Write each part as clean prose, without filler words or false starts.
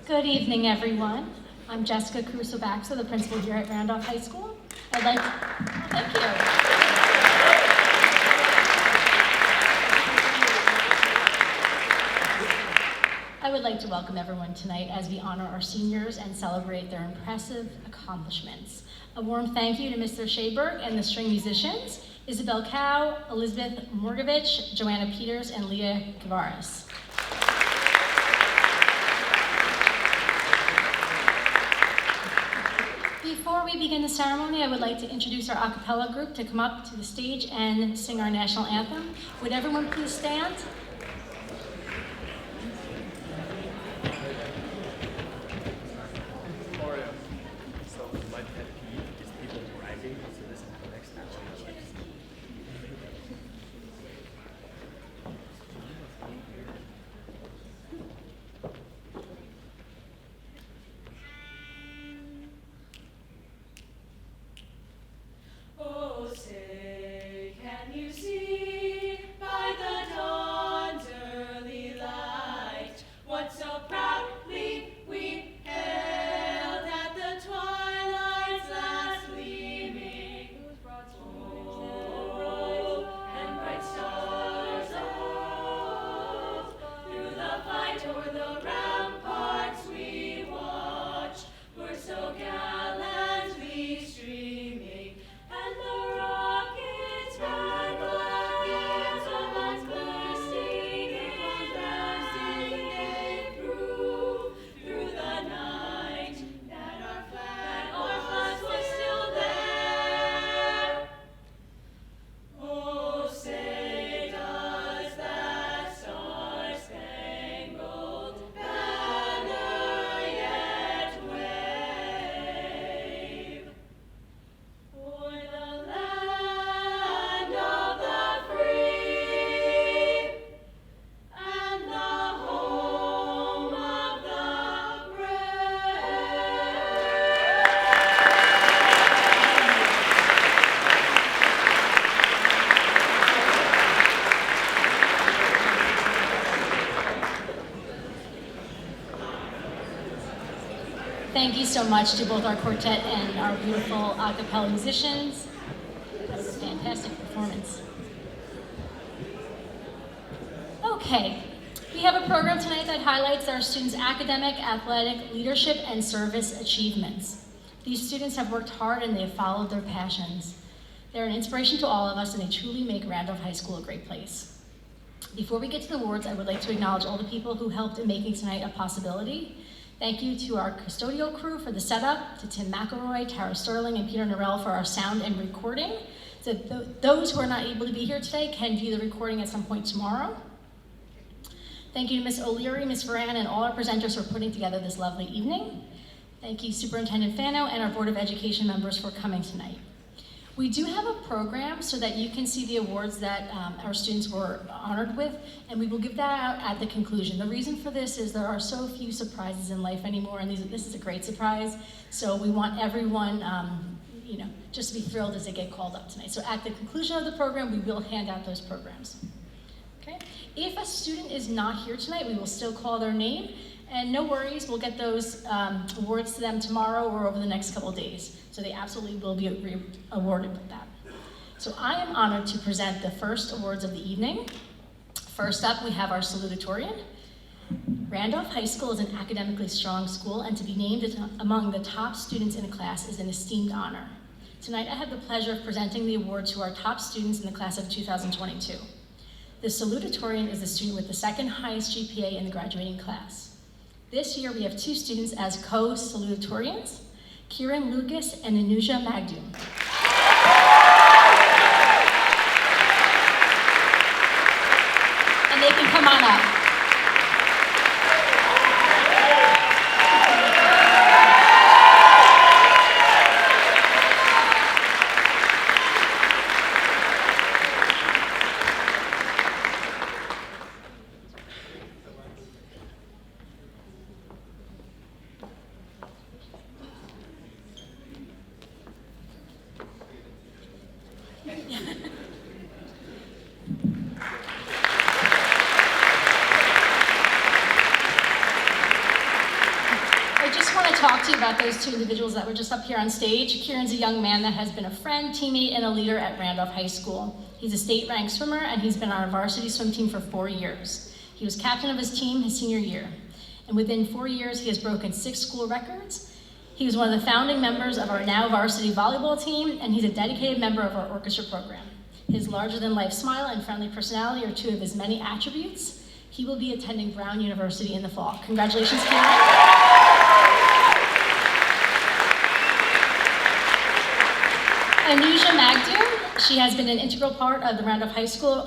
Good evening, everyone. I'm Jessica Caruso-Baxter, the principal here at Randolph High School. Thank you. I would like to welcome everyone tonight as we honor our seniors and celebrate their impressive accomplishments. A warm thank you to Mr. Shaberg and the string musicians, Isabel Cow, Elizabeth Morgovich, Joanna Peters, and Leah Gavaris. Before we begin the ceremony, I would like to introduce our a cappella group to come up to the stage and sing our national anthem. Would everyone please stand? Thank you so much to both our quartet and our beautiful a cappella musicians. That was a fantastic performance. Okay, we have a program tonight that highlights our students' academic, athletic, leadership, and service achievements. These students have worked hard and they have followed their passions. They're an inspiration to all of us and they truly make Randolph High School a great place. Before we get to the awards, I would like to acknowledge all the people who helped in making tonight a possibility. Thank you to our custodial crew for the setup, to Tim McElroy, Tara Sterling, and Peter Norell for our sound and recording. So those who are not able to be here today can view the recording at some point tomorrow. Thank you to Ms. O'Leary, Ms. Varan, and all our presenters for putting together this lovely evening. Thank you, Superintendent Fano, and our Board of Education members for coming tonight. We do have a program so that you can see the awards that our students were honored with, and we will give that out at the conclusion. The reason for this is there are so few surprises in life anymore, and this is a great surprise, so we want everyone just to be thrilled as they get called up tonight. So at the conclusion of the program, we will hand out those programs. Okay? If a student is not here tonight, we will still call their name, and no worries, we'll get those awards to them tomorrow or over the next couple of days. So they absolutely will be awarded with that. So I am honored to present the first awards of the evening. First up, we have our salutatorian. Randolph High School is an academically strong school, and to be named among the top students in a class is an esteemed honor. Tonight, I have the pleasure of presenting the award to our top students in the class of 2022. The salutatorian is the student with the second highest GPA in the graduating class. This year, we have two students as co-salutatorians, Kieran Lucas and Anuja Magdum. And they can come on up. talk to you about those two individuals that were just up here on stage. Kieran's a young man that has been a friend, teammate, and a leader at Randolph High School. He's a state-ranked swimmer, and he's been on our varsity swim team for 4 years. He was captain of his team his senior year, and within 4 years, he has broken 6 school records. He was one of the founding members of our now varsity volleyball team, and he's a dedicated member of our orchestra program. His larger-than-life smile and friendly personality are 2 of his many attributes. He will be attending Brown University in the fall. Congratulations, Kieran. Anuja Magdu, she has been an integral part of the Randolph High School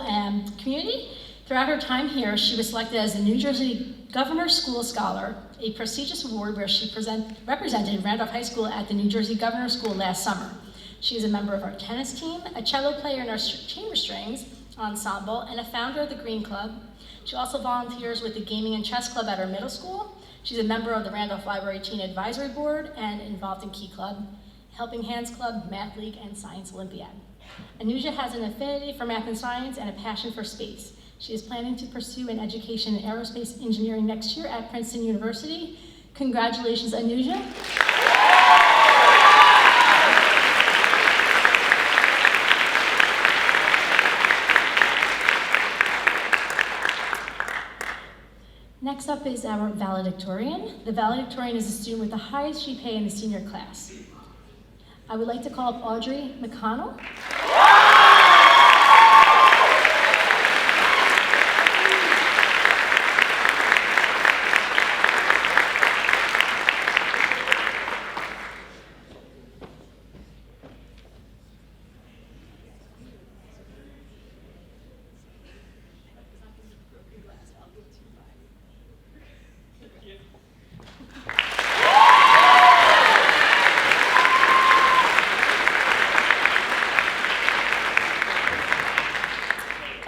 community. Throughout her time here, she was selected as the New Jersey Governor School Scholar, a prestigious award where she represented Randolph High School at the New Jersey Governor School last summer. She is a member of our tennis team, a cello player in our chamber strings ensemble, and a founder of the Green Club. She also volunteers with the Gaming and Chess Club at our middle school. She's a member of the Randolph Library Teen Advisory Board and involved in Key Club, Helping Hands Club, Math League, and Science Olympiad. Anuja has an affinity for math and science and a passion for space. She is planning to pursue an education in aerospace engineering next year at Princeton University. Congratulations, Anuja. Next up is our valedictorian. The valedictorian is a student with the highest GPA in the senior class. I would like to call up Audrey McConnell.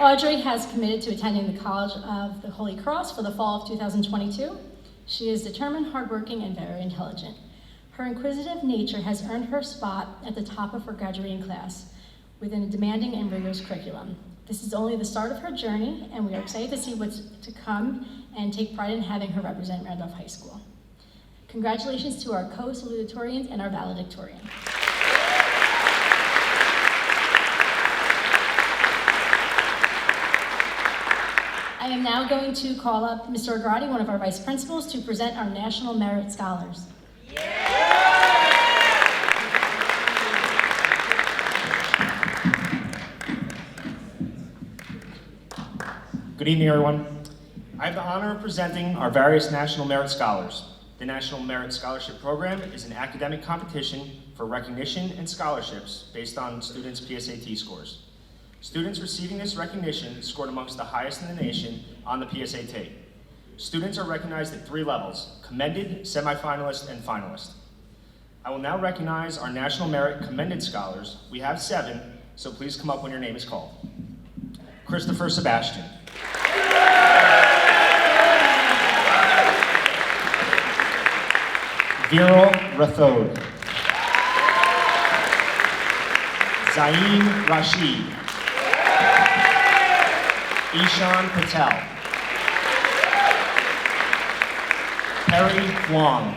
Audrey has committed to attending the College of the Holy Cross for the fall of 2022. She is determined, hardworking, and very intelligent. Her inquisitive nature has earned her spot at the top of her graduating class within a demanding and rigorous curriculum. This is only the start of her journey, and we are excited to see what's to come and take pride in having her represent Randolph High School. Congratulations to our co-salutatorians and our valedictorian. I am now going to call up Mr. Agrati, one of our vice principals, to present our National Merit Scholars. Good evening, everyone. I have the honor of presenting our various National Merit Scholars. The National Merit Scholarship Program is an academic competition for recognition and scholarships based on students' PSAT scores. Students receiving this recognition scored amongst the highest in the nation on the PSAT. Students are recognized at 3 levels: commended, semifinalist, and finalist. I will now recognize our National Merit Commended Scholars. We have 7, so please come up when your name is called. Christopher Sebastian. Viral Rathod. Zain Rashid. Ishan Patel. Perry Huang.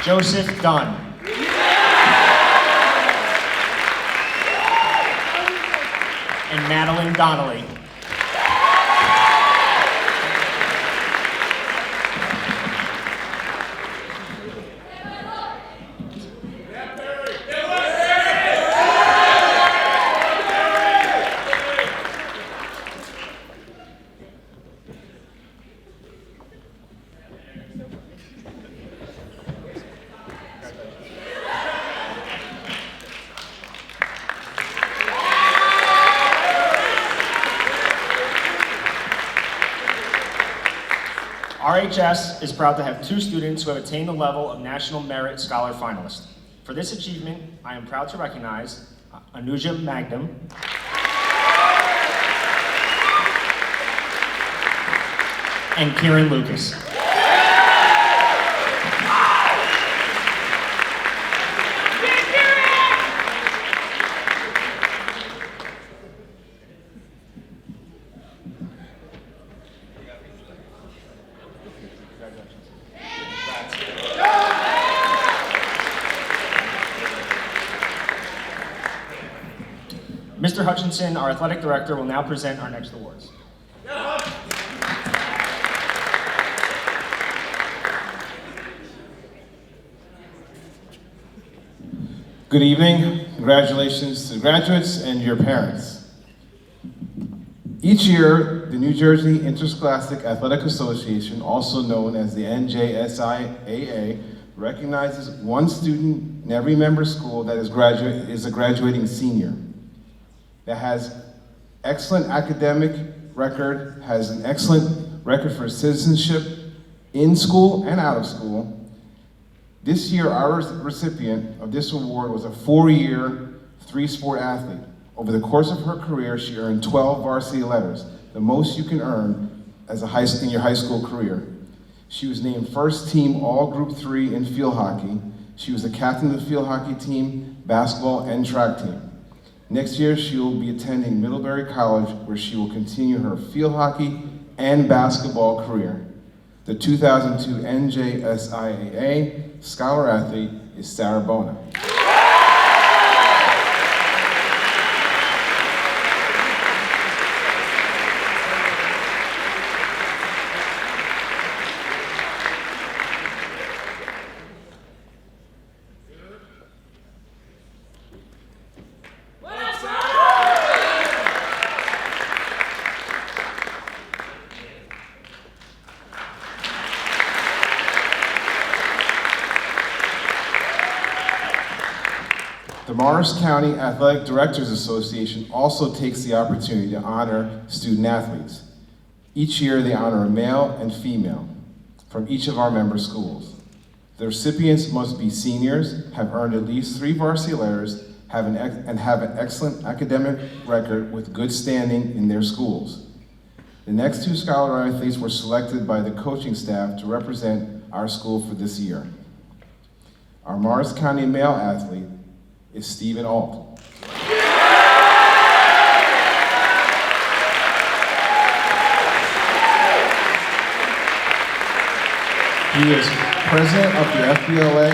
Joseph Dunn. And Madeline Donnelly. RHS is proud to have 2 students who have attained the level of National Merit Scholar finalist. For this achievement, I am proud to recognize Anuja Magnum and Kieran Lucas. Mr. Hutchinson, our athletic director, will now present our next awards. Good evening. Congratulations to the graduates and your parents. Each year, the New Jersey Interscholastic Athletic Association, also known as the NJSIAA, recognizes one student in every member school that is a graduating senior, that has excellent academic record, has an excellent record for citizenship in school and out of school. This year, our recipient of this award was a 4-year, 3-sport athlete. Over the course of her career, she earned 12 varsity letters, the most you can earn as in your high school career. She was named first team all Group 3 in field hockey. She was the captain of the field hockey team, basketball, and track team. Next year, she will be attending Middlebury College, where she will continue her field hockey and basketball career. The 2002 NJSIAA Scholar Athlete is Sarah Bona. The Morris County Athletic Directors Association also takes the opportunity to honor student athletes. Each year they honor a male and female from each of our member schools. The recipients must be seniors, have earned at least 3 varsity letters, have an excellent academic record with good standing in their schools. The next 2 scholar athletes were selected by the coaching staff to represent our school for this year. Our Morris County male athlete is Stephen Alt. He is president of the FBLA,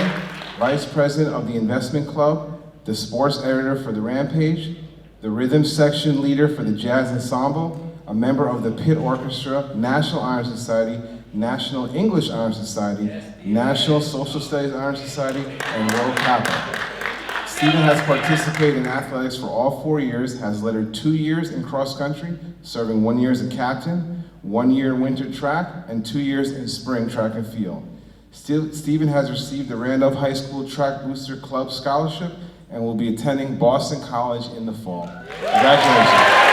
vice president of the Investment Club, the sports editor for the Rampage, the rhythm section leader for the Jazz Ensemble, a member of the Pitt Orchestra, National Honor Society, National English Honor Society, National Social Studies Honor Society, and Rho Kappa. Stephen has participated in athletics for all 4 years, has lettered 2 years in cross country, serving 1 year as a captain, 1 year in winter track, and 2 years in spring track and field. Stephen has received the Randolph High School Track Booster Club Scholarship and will be attending Boston College in the fall. Congratulations.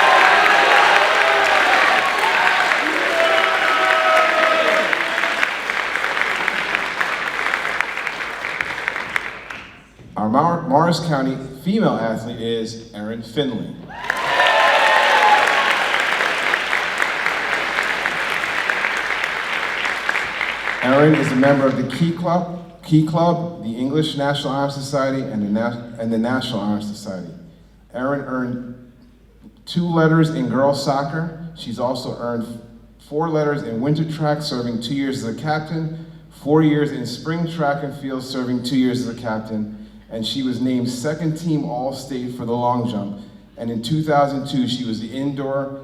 Our Morris County female athlete is Erin Finley. Erin is a member of the Key Club, the English National Honor Society, and the National Honor Society. Erin earned 2 letters in girls soccer. She's also earned 4 letters in winter track, serving 2 years as a captain, 4 years in spring track and field, serving 2 years as a captain, and she was named second team All-State for the long jump. And in 2002, she was the indoor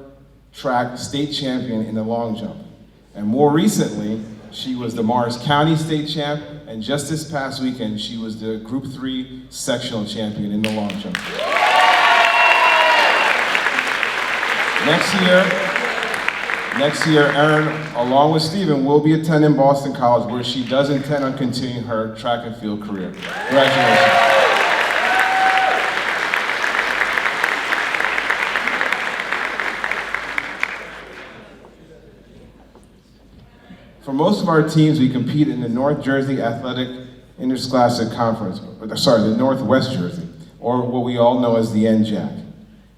track state champion in the long jump. And more recently, she was the Morris County state champ, and just this past weekend, she was the Group 3 sectional champion in the long jump. Next year, Erin, along with Stephen, will be attending Boston College, where she does intend on continuing her track and field career. Congratulations. For most of our teams, we compete in the North Jersey Athletic Interscholastic Conference, the Northwest Jersey, or what we all know as the NJAC,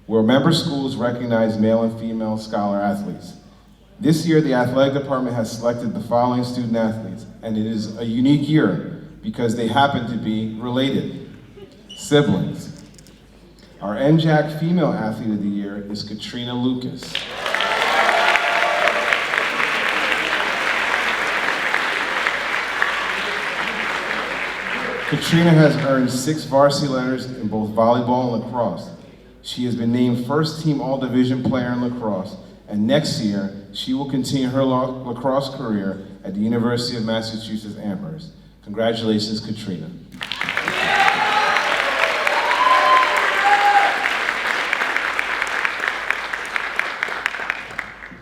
where member schools recognize male and female scholar athletes. This year, the athletic department has selected the following student athletes, and it is a unique year because they happen to be related, siblings. Our NJAC Female Athlete of the Year is Katrina Lucas. Katrina has earned 6 varsity letters in both volleyball and lacrosse. She has been named first team all-division player in lacrosse, and next year, she will continue her lacrosse career at the University of Massachusetts Amherst. Congratulations, Katrina.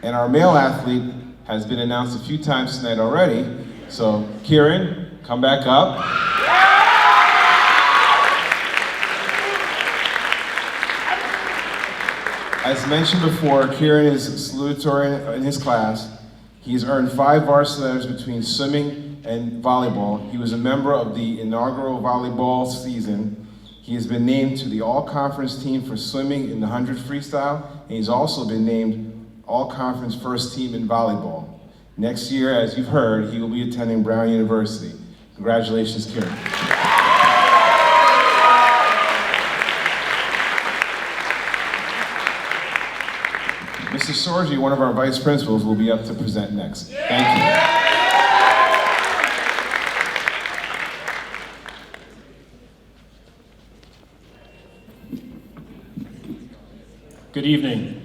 And our male athlete has been announced a few times tonight already. So, Kieran, come back up. As mentioned before, Kieran is salutatorian in his class. He's earned 5 varsity letters between swimming and volleyball. He was a member of the inaugural volleyball season. He has been named to the all-conference team for swimming in the 100 freestyle, and he's also been named all-conference first team in volleyball. Next year, as you've heard, he will be attending Brown University. Congratulations, Kieran. Mr. Sorgi, one of our vice principals, will be up to present next. Thank you. Good evening.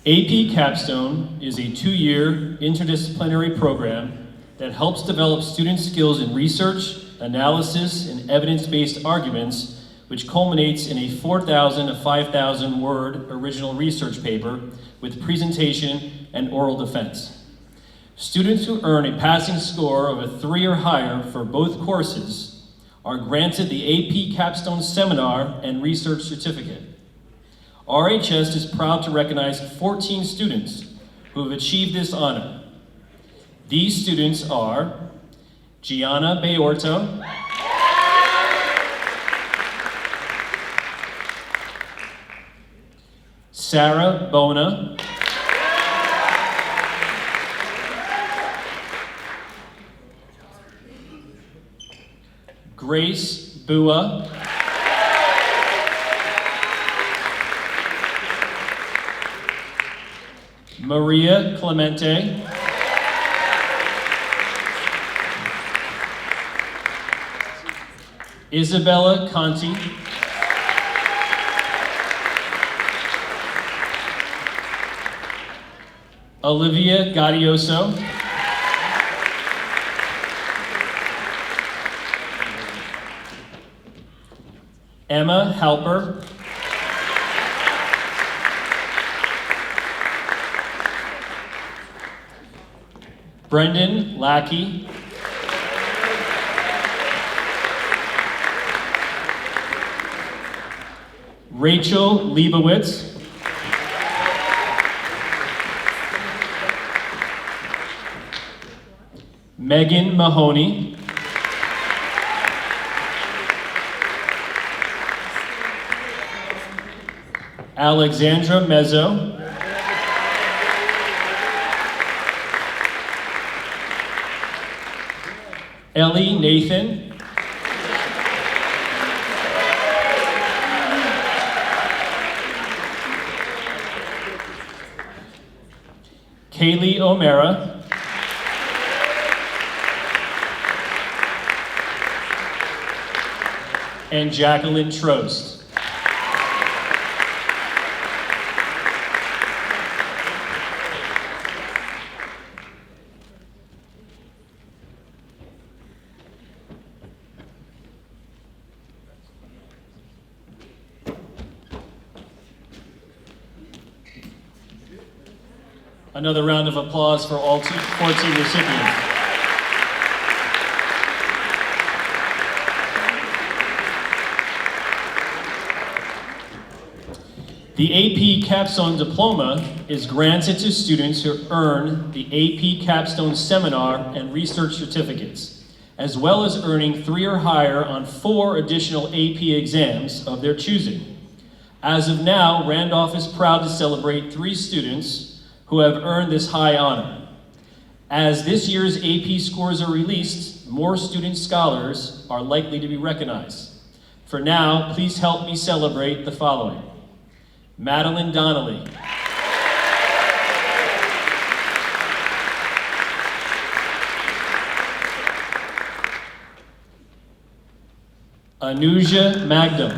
AP Capstone is a 2-year interdisciplinary program that helps develop student skills in research, analysis, and evidence-based arguments, which culminates in a 4,000 to 5,000 word original research paper with presentation and oral defense. Students who earn a passing score of a 3 or higher for both courses are granted the AP Capstone Seminar and Research Certificate. RHS is proud to recognize 14 students who have achieved this honor. These students are Gianna Bayorto, Sarah Bona, Grace Bua, Maria Clemente, Isabella Conti, Olivia Gaudioso, Emma Halper, Brendan Lackey, Rachel Leibowitz, Megan Mahoney, Alexandra Mezzo, Ellie Nathan, Kaylee O'Mara, and Jacqueline Trost. Another round of applause for all 14 recipients. The AP Capstone Diploma is granted to students who earn the AP Capstone Seminar and Research Certificates, as well as earning 3 or higher on 4 additional AP exams of their choosing. As of now, Randolph is proud to celebrate 3 students who have earned this high honor. As this year's AP scores are released, more student scholars are likely to be recognized. For now, please help me celebrate the following. Madeline Donnelly, Anuja Magdam,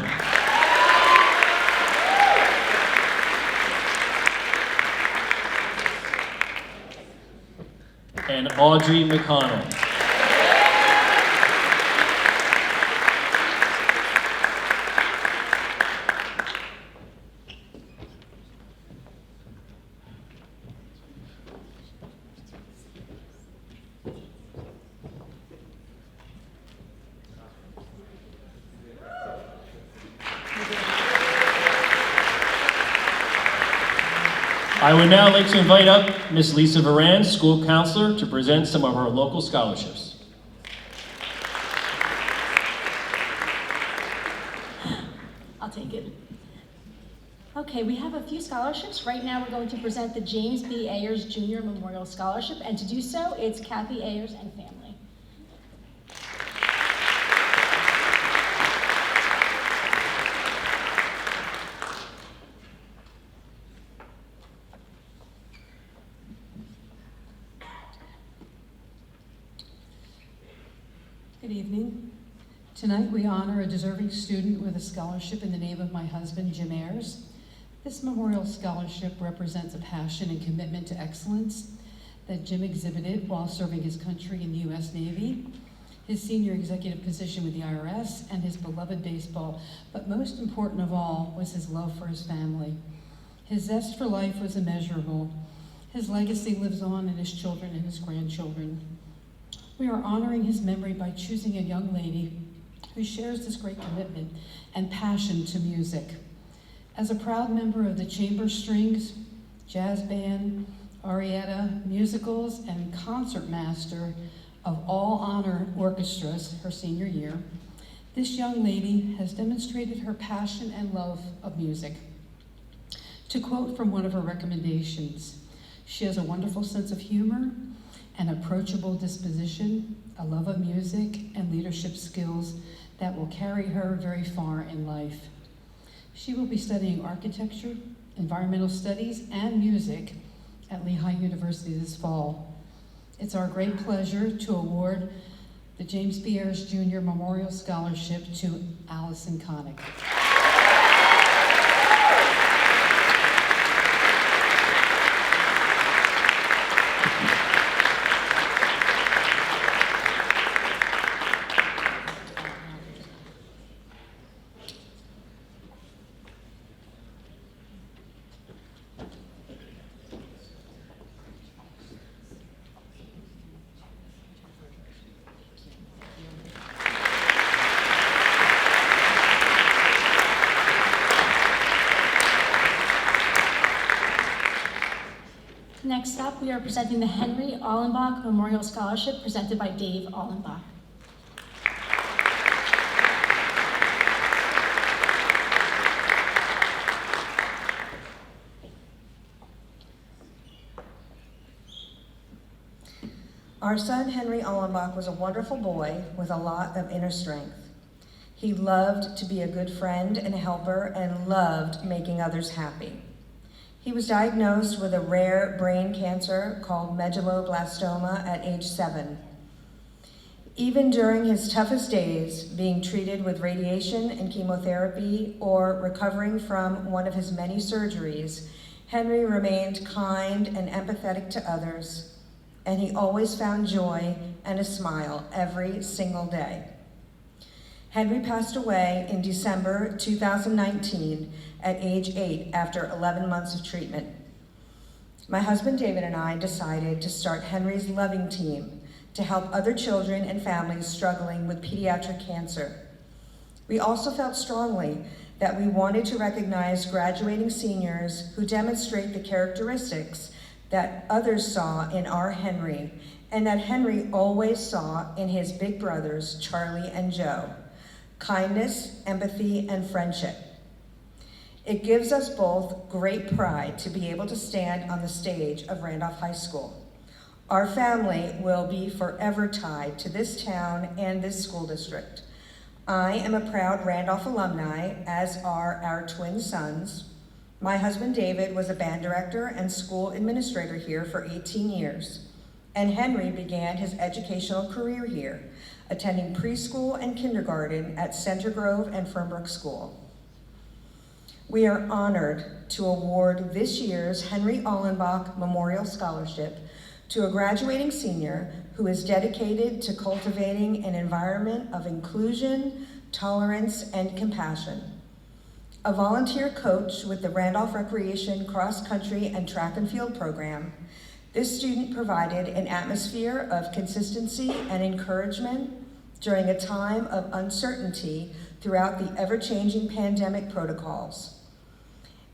and Audrey McConnell. I would now like to invite up Ms. Lisa Varan, school counselor, to present some of our local scholarships. I'll take it. Okay, we have a few scholarships. Right now we're going to present the James B. Ayers Jr. Memorial Scholarship, and to do so, it's Kathy Ayers and family. Good evening. Tonight we honor a deserving student with a scholarship in the name of my husband, Jim Ayers. This memorial scholarship represents a passion and commitment to excellence that Jim exhibited while serving his country in the U.S. Navy, his senior executive position with the RHS, and his beloved baseball. But most important of all was his love for his family. His zest for life was immeasurable. His legacy lives on in his children and his grandchildren. We are honoring his memory by choosing a young lady who shares this great commitment and passion to music. As a proud member of the chamber strings, jazz band, arietta, musicals, and concert master of all honor orchestras her senior year, this young lady has demonstrated her passion and love of music. To quote from one of her recommendations, she has a wonderful sense of humor, an approachable disposition, a love of music, and leadership skills that will carry her very far in life. She will be studying architecture, environmental studies, and music at Lehigh University this fall. It's our great pleasure to award the James B. Ayers Jr. Memorial Scholarship to Allison Connick. Next up, we are presenting the Henry Allenbach Memorial Scholarship presented by Dave Allenbach. Our son, Henry Allenbach, was a wonderful boy with a lot of inner strength. He loved to be a good friend and helper and loved making others happy. He was diagnosed with a rare brain cancer called medulloblastoma at age 7. Even during his toughest days, being treated with radiation and chemotherapy or recovering from one of his many surgeries, Henry remained kind and empathetic to others, and he always found joy and a smile every single day. Henry passed away in December 2019 at age 8 after 11 months of treatment. My husband David and I decided to start Henry's Loving Team to help other children and families struggling with pediatric cancer. We also felt strongly that we wanted to recognize graduating seniors who demonstrate the characteristics that others saw in our Henry, and that Henry always saw in his big brothers, Charlie and Joe: kindness, empathy, and friendship. It gives us both great pride to be able to stand on the stage of Randolph High School. Our family will be forever tied to this town and this school district. I am a proud Randolph alumni, as are our twin sons. My husband David was a band director and school administrator here for 18 years, and Henry began his educational career here, attending preschool and kindergarten at Center Grove and Fernbrook School. We are honored to award this year's Henry Allenbach Memorial Scholarship To a graduating senior who is dedicated to cultivating an environment of inclusion, tolerance, and compassion. A volunteer coach with the Randolph Recreation Cross Country and Track and Field program, this student provided an atmosphere of consistency and encouragement during a time of uncertainty throughout the ever-changing pandemic protocols.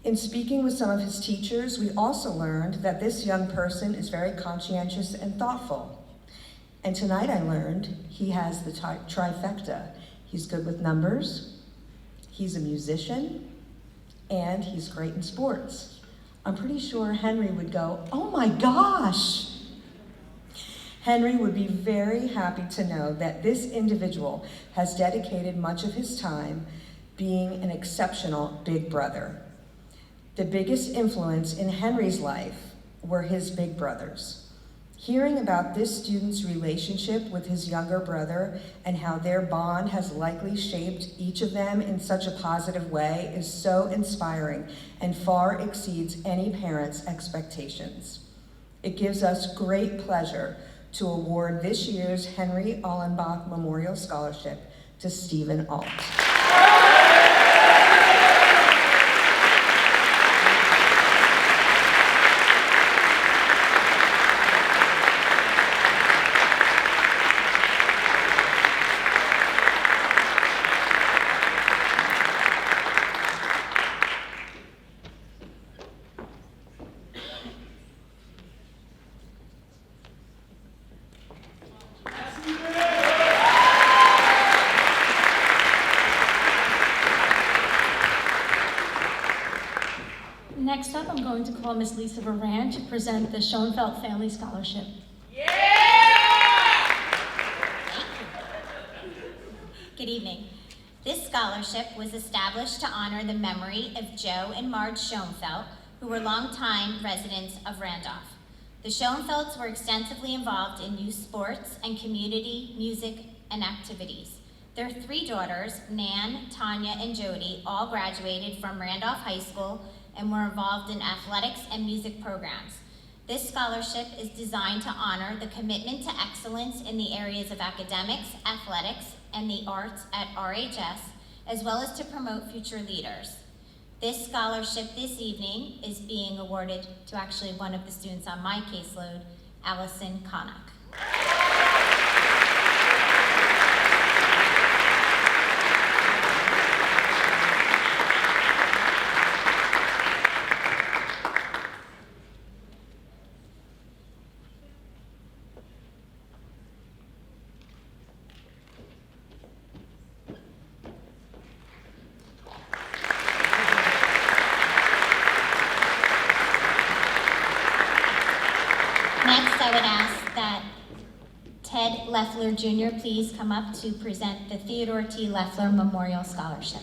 In speaking with some of his teachers, we also learned that this young person is very conscientious and thoughtful. And tonight I learned he has the trifecta. He's good with numbers, he's a musician, and he's great in sports. I'm pretty sure Henry would go, "Oh my gosh!" Henry would be very happy to know that this individual has dedicated much of his time being an exceptional big brother. The biggest influence in Henry's life were his big brothers. Hearing about this student's relationship with his younger brother and how their bond has likely shaped each of them in such a positive way is so inspiring and far exceeds any parent's expectations. It gives us great pleasure to award this year's Henry Allenbach Memorial Scholarship to Stephen Alt. Next up, I'm going to call Miss Lisa Varan to present the Schoenfeld Family Scholarship. Good evening. This scholarship was established to honor the memory of Joe and Marge Schoenfeld, who were longtime residents of Randolph. The Schoenfelds were extensively involved in youth sports and community music and activities. Their three daughters, Nan, Tanya, and Jody, all graduated from Randolph High School and were involved in athletics and music programs. This scholarship is designed to honor the commitment to excellence in the areas of academics, athletics, and the arts at RHS, as well as to promote future leaders. This scholarship this evening is being awarded to actually one of the students on my caseload, Allison Connock. Next, I would ask that Ted Leffler Jr. please come up to present the Theodore T. Leffler Memorial Scholarship.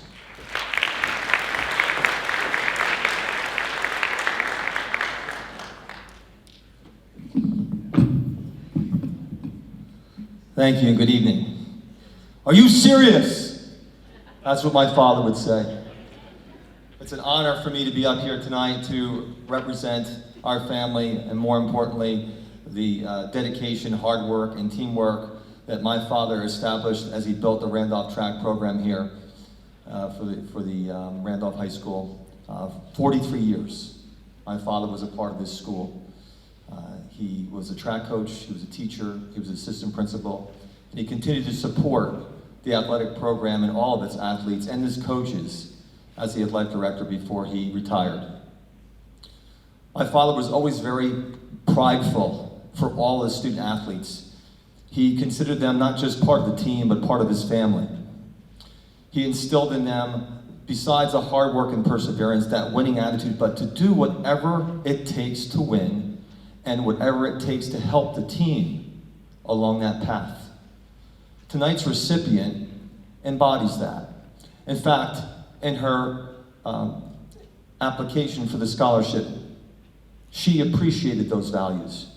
Thank you and good evening. Are you serious? That's what my father would say. It's an honor for me to be up here tonight to represent our family and, more importantly, the dedication, hard work, and teamwork that my father established as he built the Randolph track program here for the Randolph High School. 43 years. My father was a part of this school. He was a track coach, he was a teacher, he was assistant principal, and he continued to support the athletic program and all of its athletes and his coaches as the athletic director before he retired. My father was always very prideful for all his student athletes. He considered them not just part of the team, but part of his family. He instilled in them, besides the hard work and perseverance, that winning attitude, but to do whatever it takes to win and whatever it takes to help the team along that path. Tonight's recipient embodies that. In fact, in her application for the scholarship, she appreciated those values.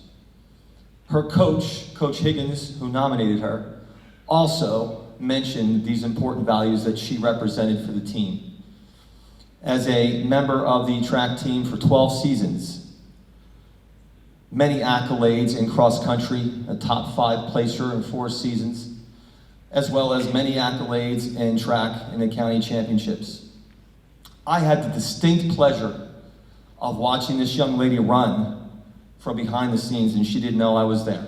Her coach, Coach Higgins, who nominated her, also mentioned these important values that she represented for the team. As a member of the track team for 12 seasons, many accolades in cross country, a top 5 placer in 4 seasons, as well as many accolades in track in the county championships. I had the distinct pleasure of watching this young lady run from behind the scenes, and she didn't know I was there.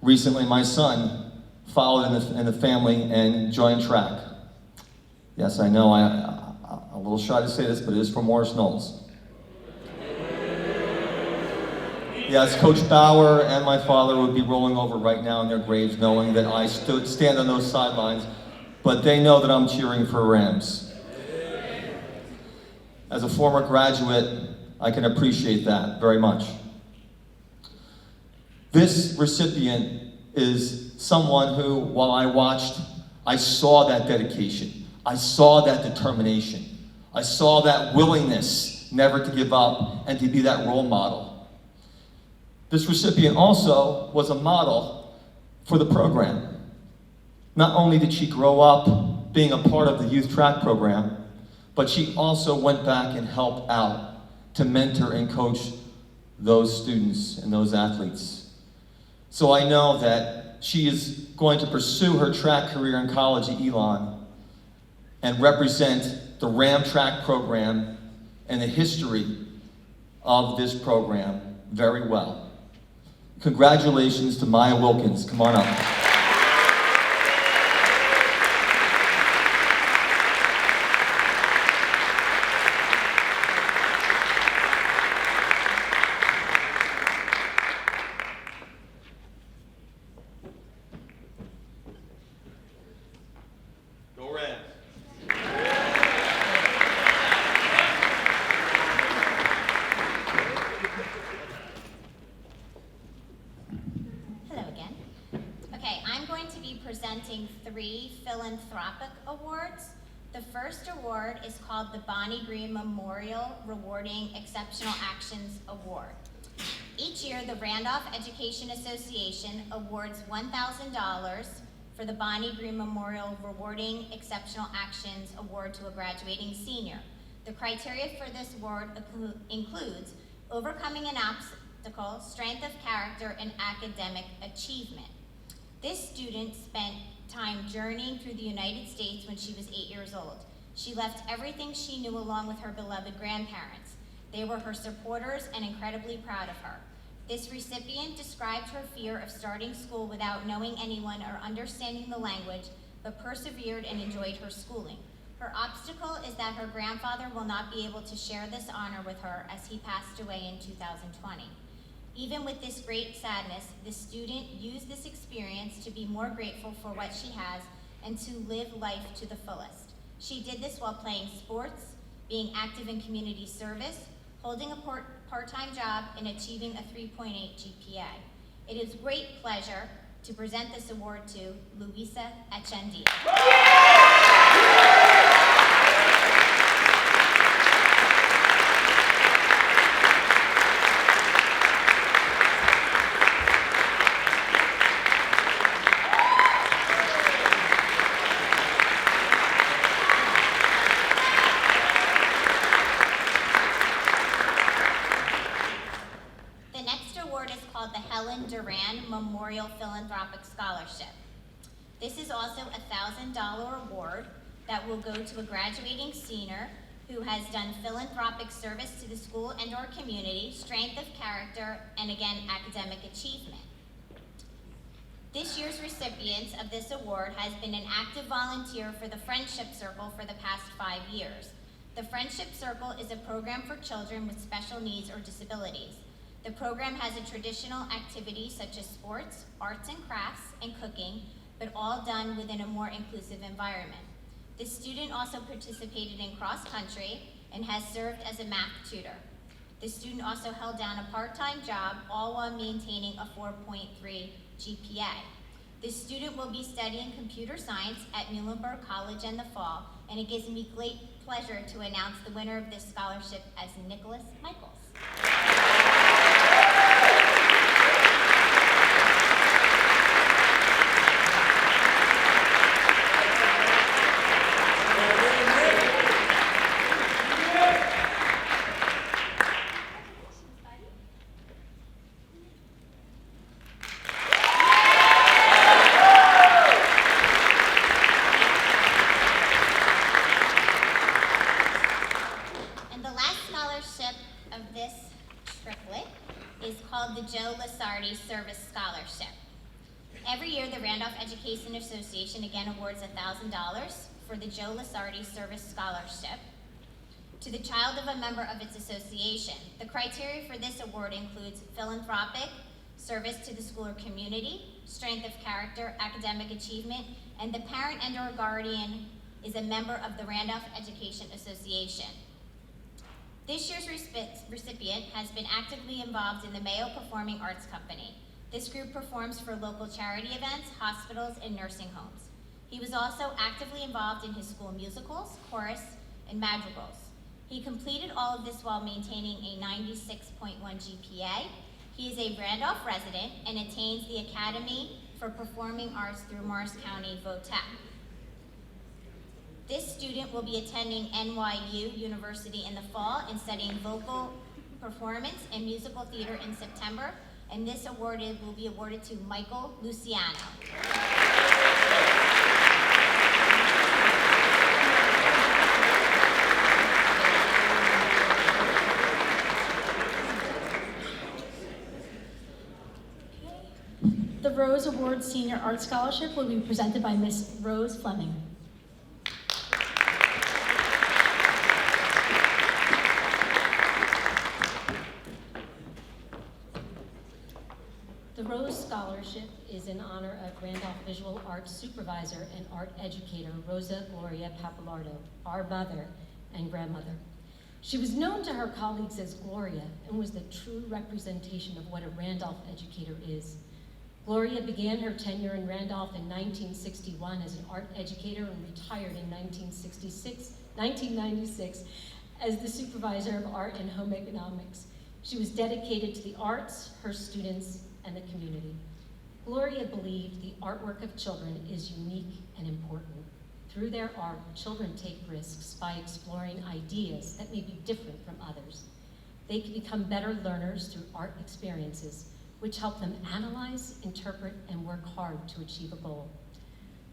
Recently, my son followed in the family and joined track. Yes, I know, I'm a little shy to say this, but it is from Morris Knowles. Yes, Coach Bauer and my father would be rolling over right now in their graves knowing that I stand on those sidelines, but they know that I'm cheering for Rams. As a former graduate, I can appreciate that very much. This recipient is someone who, while I watched, I saw that dedication. I saw that determination. I saw that willingness never to give up and to be that role model. This recipient also was a model for the program. Not only did she grow up being a part of the youth track program, but she also went back and helped out to mentor and coach those students and those athletes. So I know that she is going to pursue her track career in college at Elon and represent the Ram track program and the history of this program very well. Congratulations to Maya Wilkins. Come on up. Go Rams. Hello again. Okay, I'm going to be presenting 3 philanthropic awards. The first award is called the Bonnie Green Memorial Rewarding Exceptional Actions Award. Each year, the Randolph Education Association awards $1,000 for the Bonnie Green Memorial Rewarding Exceptional Actions Award to a graduating senior. The criteria for this award includes overcoming an obstacle, strength of character, and academic achievement. This student spent time journeying through the United States when she was 8 years old. She left everything she knew along with her beloved grandparents. They were her supporters and incredibly proud of her. This recipient described her fear of starting school without knowing anyone or understanding the language, but persevered and enjoyed her schooling. Her obstacle is that her grandfather will not be able to share this honor with her as he passed away in 2020. Even with this great sadness, the student used this experience to be more grateful for what she has and to live life to the fullest. She did this while playing sports, being active in community service, holding a part-time job, and achieving a 3.8 GPA. It is great pleasure to present this award to Luisa Echendia. Memorial Philanthropic Scholarship. This is also a $1,000 award that will go to a graduating senior who has done philanthropic service to the school and or community, strength of character, and again, academic achievement. This year's recipient of this award has been an active volunteer for the Friendship Circle for the past 5 years. The Friendship Circle is a program for children with special needs or disabilities. The program has a traditional activities such as sports, arts and crafts, and cooking, but all done within a more inclusive environment. This student also participated in cross country and has served as a math tutor. The student also held down a part-time job, all while maintaining a 4.3 GPA. This student will be studying computer science at Muhlenberg College in the fall, and it gives me great pleasure to announce the winner of this scholarship as Nicholas Michaels. called the Joe Lasardi Service Scholarship. Every year, the Randolph Education Association again awards $1,000 for the Joe Lasardi Service Scholarship to the child of a member of its association. The criteria for this award includes philanthropic, service to the school or community, strength of character, academic achievement, and the parent and/or guardian is a member of the Randolph Education Association. This year's recipient has been actively involved in the Mayo Performing Arts Company. This group performs for local charity events, hospitals, and nursing homes. He was also actively involved in his school musicals, chorus, and madrigals. He completed all of this while maintaining a 96.1 GPA. He is a Randolph resident and attains the Academy for Performing Arts through Morris County VOTEC. This student will be attending NYU University in the fall and studying vocal performance and musical theater in September, and this award will be awarded to Michael Luciano. The Rose Award Senior Art Scholarship will be presented by Miss Rose Fleming. The Rose Scholarship is in honor of Randolph Visual Arts Supervisor and Art Educator Rosa Gloria Papalardo, our mother and grandmother. She was known to her colleagues as Gloria and was the true representation of what a Randolph educator is. Gloria began her tenure in Randolph in 1961 as an art educator and retired in 1996 as the supervisor of art and home economics. She was dedicated to the arts, her students, and the community. Gloria believed the artwork of children is unique and important. Through their art, children take risks by exploring ideas that may be different from others. They can become better learners through art experiences, which help them analyze, interpret, and work hard to achieve a goal.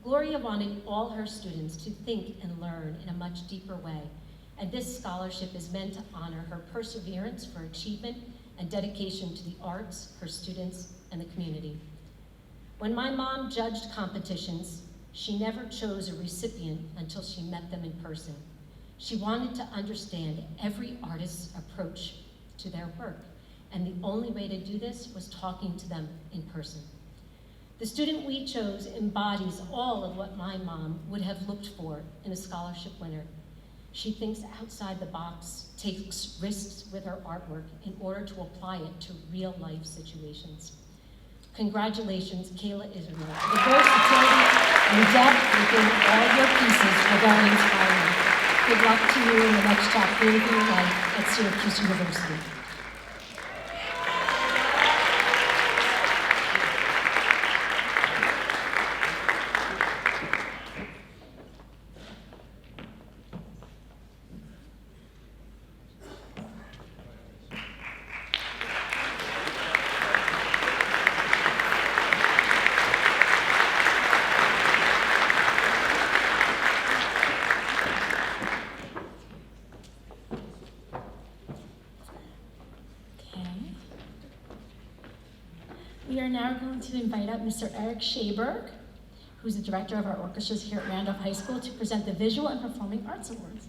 Gloria wanted all her students to think and learn in a much deeper way, and this scholarship is meant to honor her perseverance for achievement and dedication to the arts, her students, and the community. When my mom judged competitions, she never chose a recipient until she met them in person. She wanted to understand every artist's approach to their work, and the only way to do this was talking to them in person. The student we chose embodies all of what my mom would have looked for in a scholarship winner. She thinks outside the box, takes risks with her artwork in order to apply it to real-life situations. Congratulations, Kayla Israel. The versatility and depth within all your pieces are very inspiring. Good luck to you in the next chapter of your life at Syracuse University. We are now going to invite up Mr. Eric Shaberg, who's the director of our orchestras here at Randolph High School, to present the Visual and Performing Arts Awards.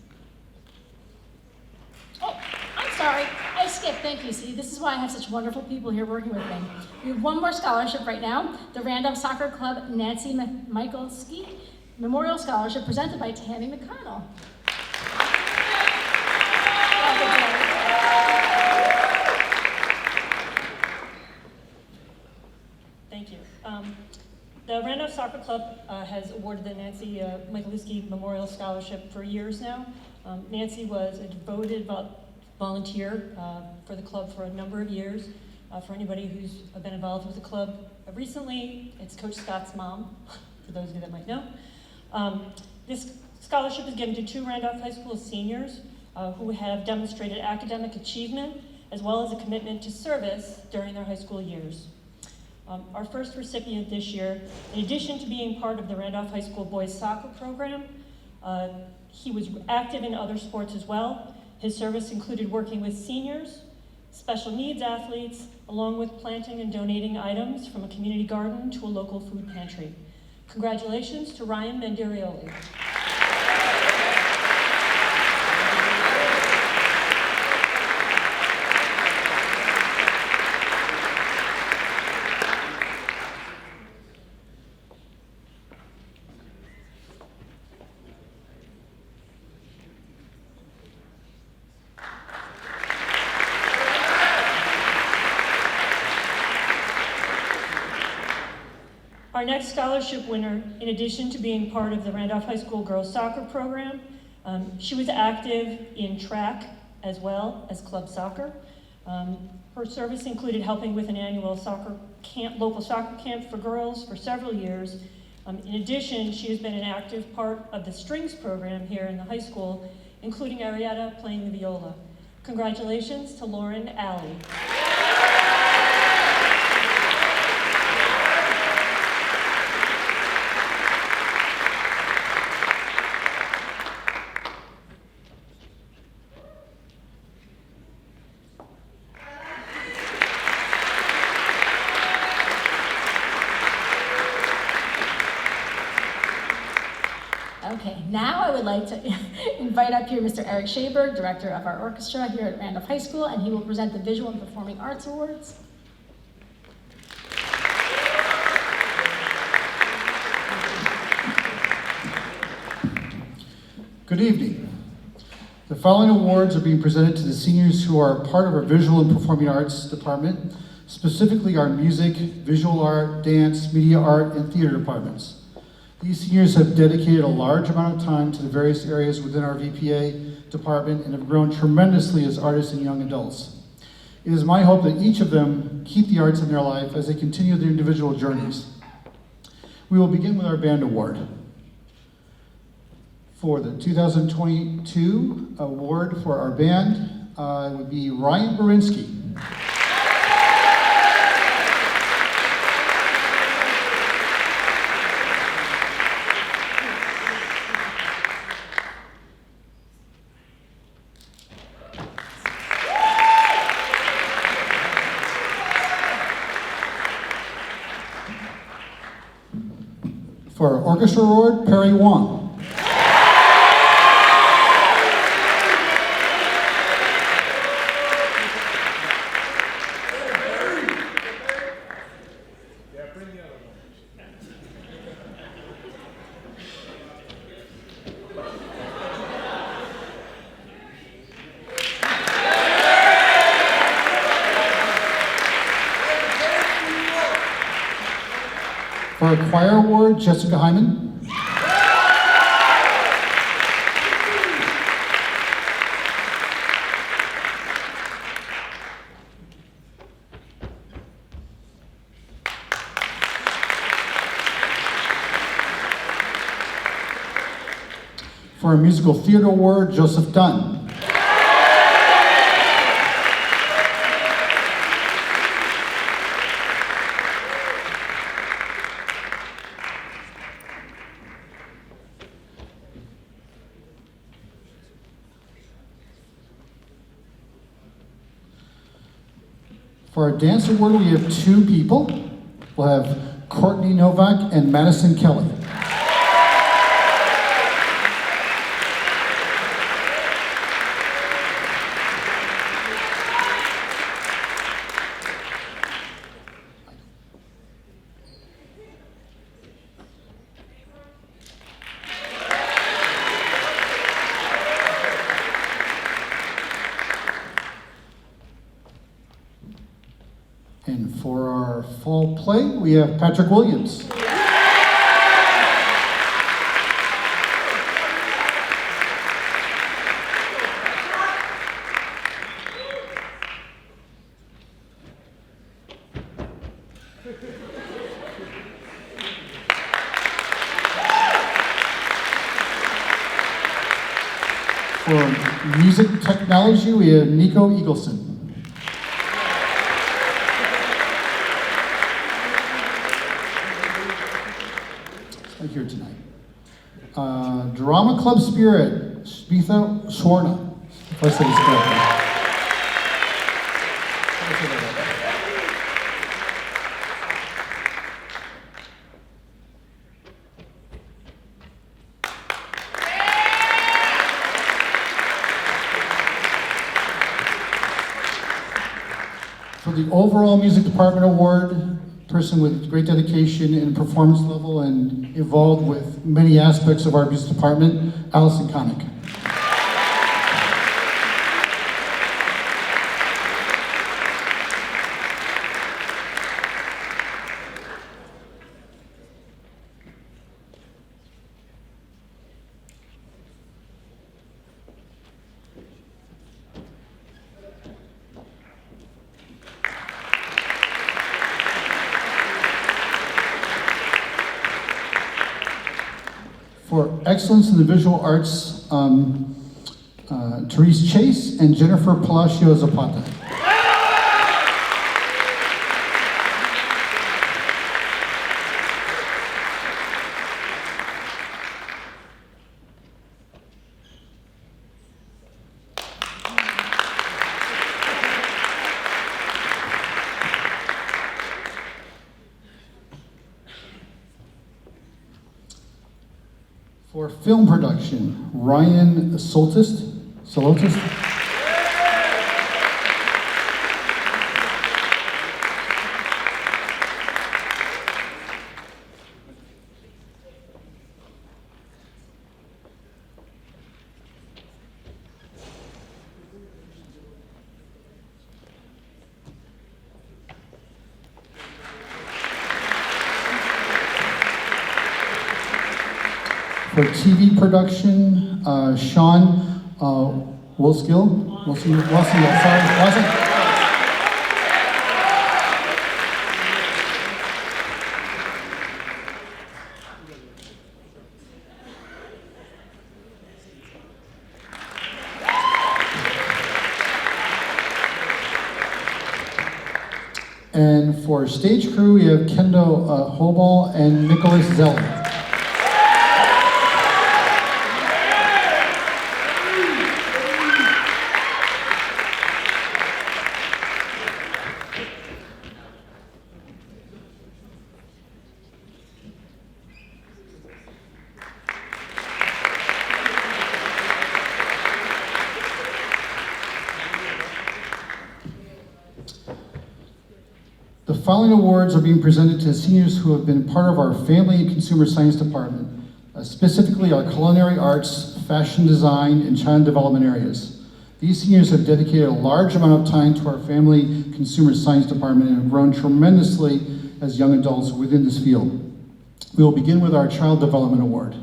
Oh, I'm sorry, I skipped, thank you. See, this is why I have such wonderful people here working with me. We have one more scholarship right now, the Randolph Soccer Club Nancy Michalski Memorial Scholarship presented by Tammy McConnell. Thank you. The Randolph Soccer Club has awarded the Nancy Michalski Memorial Scholarship for years now. Nancy was a devoted volunteer for the club for a number of years. For anybody who's been involved with the club recently, it's Coach Scott's mom, for those of you that might know. This scholarship is given to 2 Randolph High School seniors who have demonstrated academic achievement as well as a commitment to service during their high school years. Our first recipient this year, in addition to being part of the Randolph High School boys soccer program, he was active in other sports as well. His service included working with seniors, special needs athletes, along with planting and donating items from a community garden to a local food pantry. Congratulations to Ryan Mandarioli. Our next scholarship winner, in addition to being part of the Randolph High School girls soccer program, she was active in track as well as club soccer. Her service included helping with an annual local soccer camp for girls for several years. In addition, she has been an active part of the strings program here in the high school, including Arietta playing the viola. Congratulations to Lauren Alley. Okay, now I would like to invite up here Mr. Eric Shaberg, director of our orchestra here at Randolph High School, and he will present the Visual and Performing Arts Awards. Good evening. The following awards are being presented to the seniors who are part of our Visual and Performing Arts department, specifically our music, visual art, dance, media art, and theater departments. These seniors have dedicated a large amount of time to the various areas within our VPA department and have grown tremendously as artists and young adults. It is my hope that each of them keep the arts in their life as they continue their individual journeys. We will begin with our band award. For the 2022 award for our band, it would be Ryan Berinsky. For our orchestra award, Perry Wong. For our choir award, Jessica Hyman. For our musical theater award, Joseph Dunn. For our dance award, we have two people. We'll have Courtney Novak and Madison Kelly. And for our fall play, we have Patrick Williams. For music technology, we have Nico Eagleson. Here tonight. Drama Club Spirit, Spitha Swarna, if I said his correctly. the overall music department award, person with great dedication and performance level and involved with many aspects of our music department, Allison Connick. For excellence in the visual arts, Therese Chase and Jennifer Palacio Zapata. For film production, Ryan Soltis. For TV production, Sean Wilson. And for stage crew, we have Kendo Hobal and Nicholas Zeller. The following awards are being presented to seniors who have been part of our Family and Consumer Science Department, specifically our culinary arts, fashion design, and child development areas. These seniors have dedicated a large amount of time to our Family and Consumer Science Department and have grown tremendously as young adults within this field. We will begin with our Child Development Award.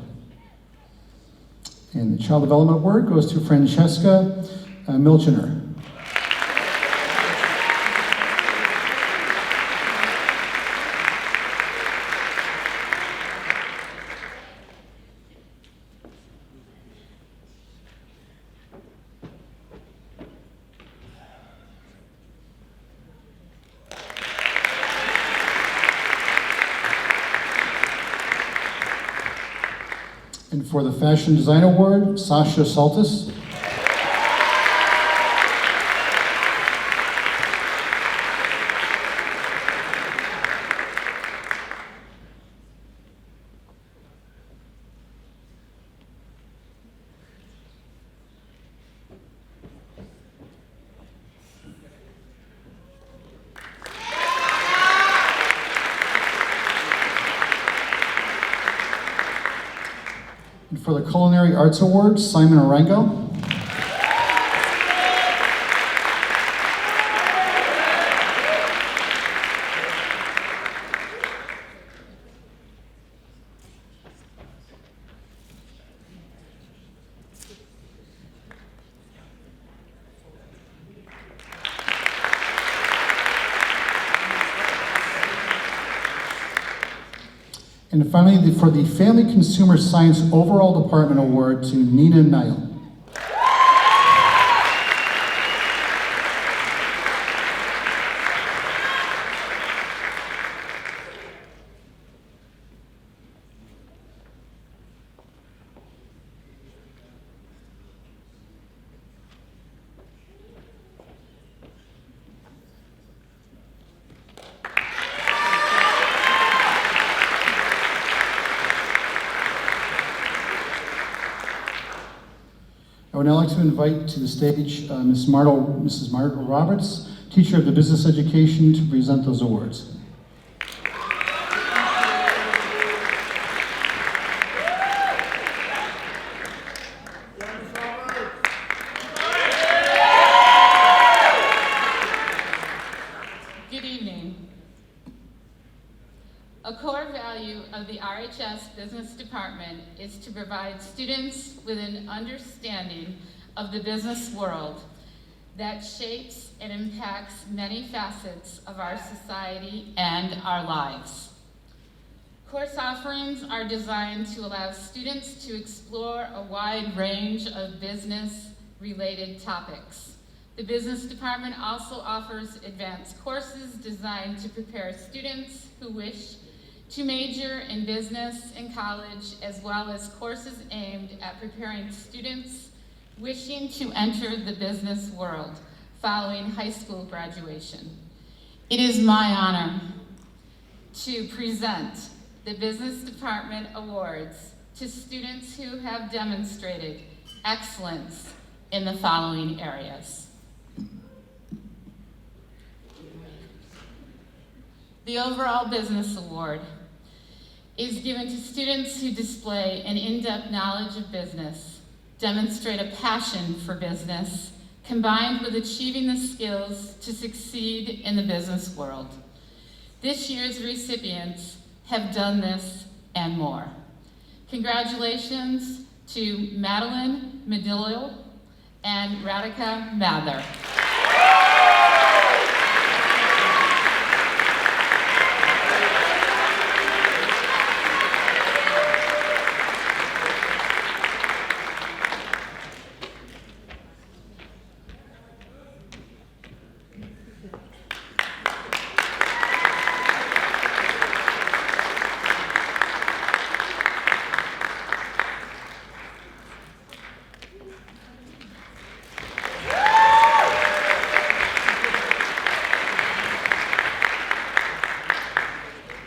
And the Child Development Award goes to Francesca Milchener. And for the Fashion Design Award, Sasha Saltis. And for the Culinary Arts Award, Simon Arango. And finally, for the Family Consumer Science Overall Department Award to Nina Nile. I would now like to invite to the stage Mrs. Margaret Roberts teacher of the business education, to present those awards. Good evening. A core value of the RHS Business Department is to provide students with an understanding of the business world that shapes and impacts many facets of our society and our lives. Course offerings are designed to allow students to explore a wide range of business-related topics. The Business Department also offers advanced courses designed to prepare students who wish to major in business in college, as well as courses aimed at preparing students wishing to enter the business world following high school graduation. It is my honor to present the Business Department Awards to students who have demonstrated excellence in the following areas. The overall Business Award is given to students who display an in-depth knowledge of business, demonstrate a passion for business, combined with achieving the skills to succeed in the business world. This year's recipients have done this and more. Congratulations to Madeline Medillo and Radhika Mather.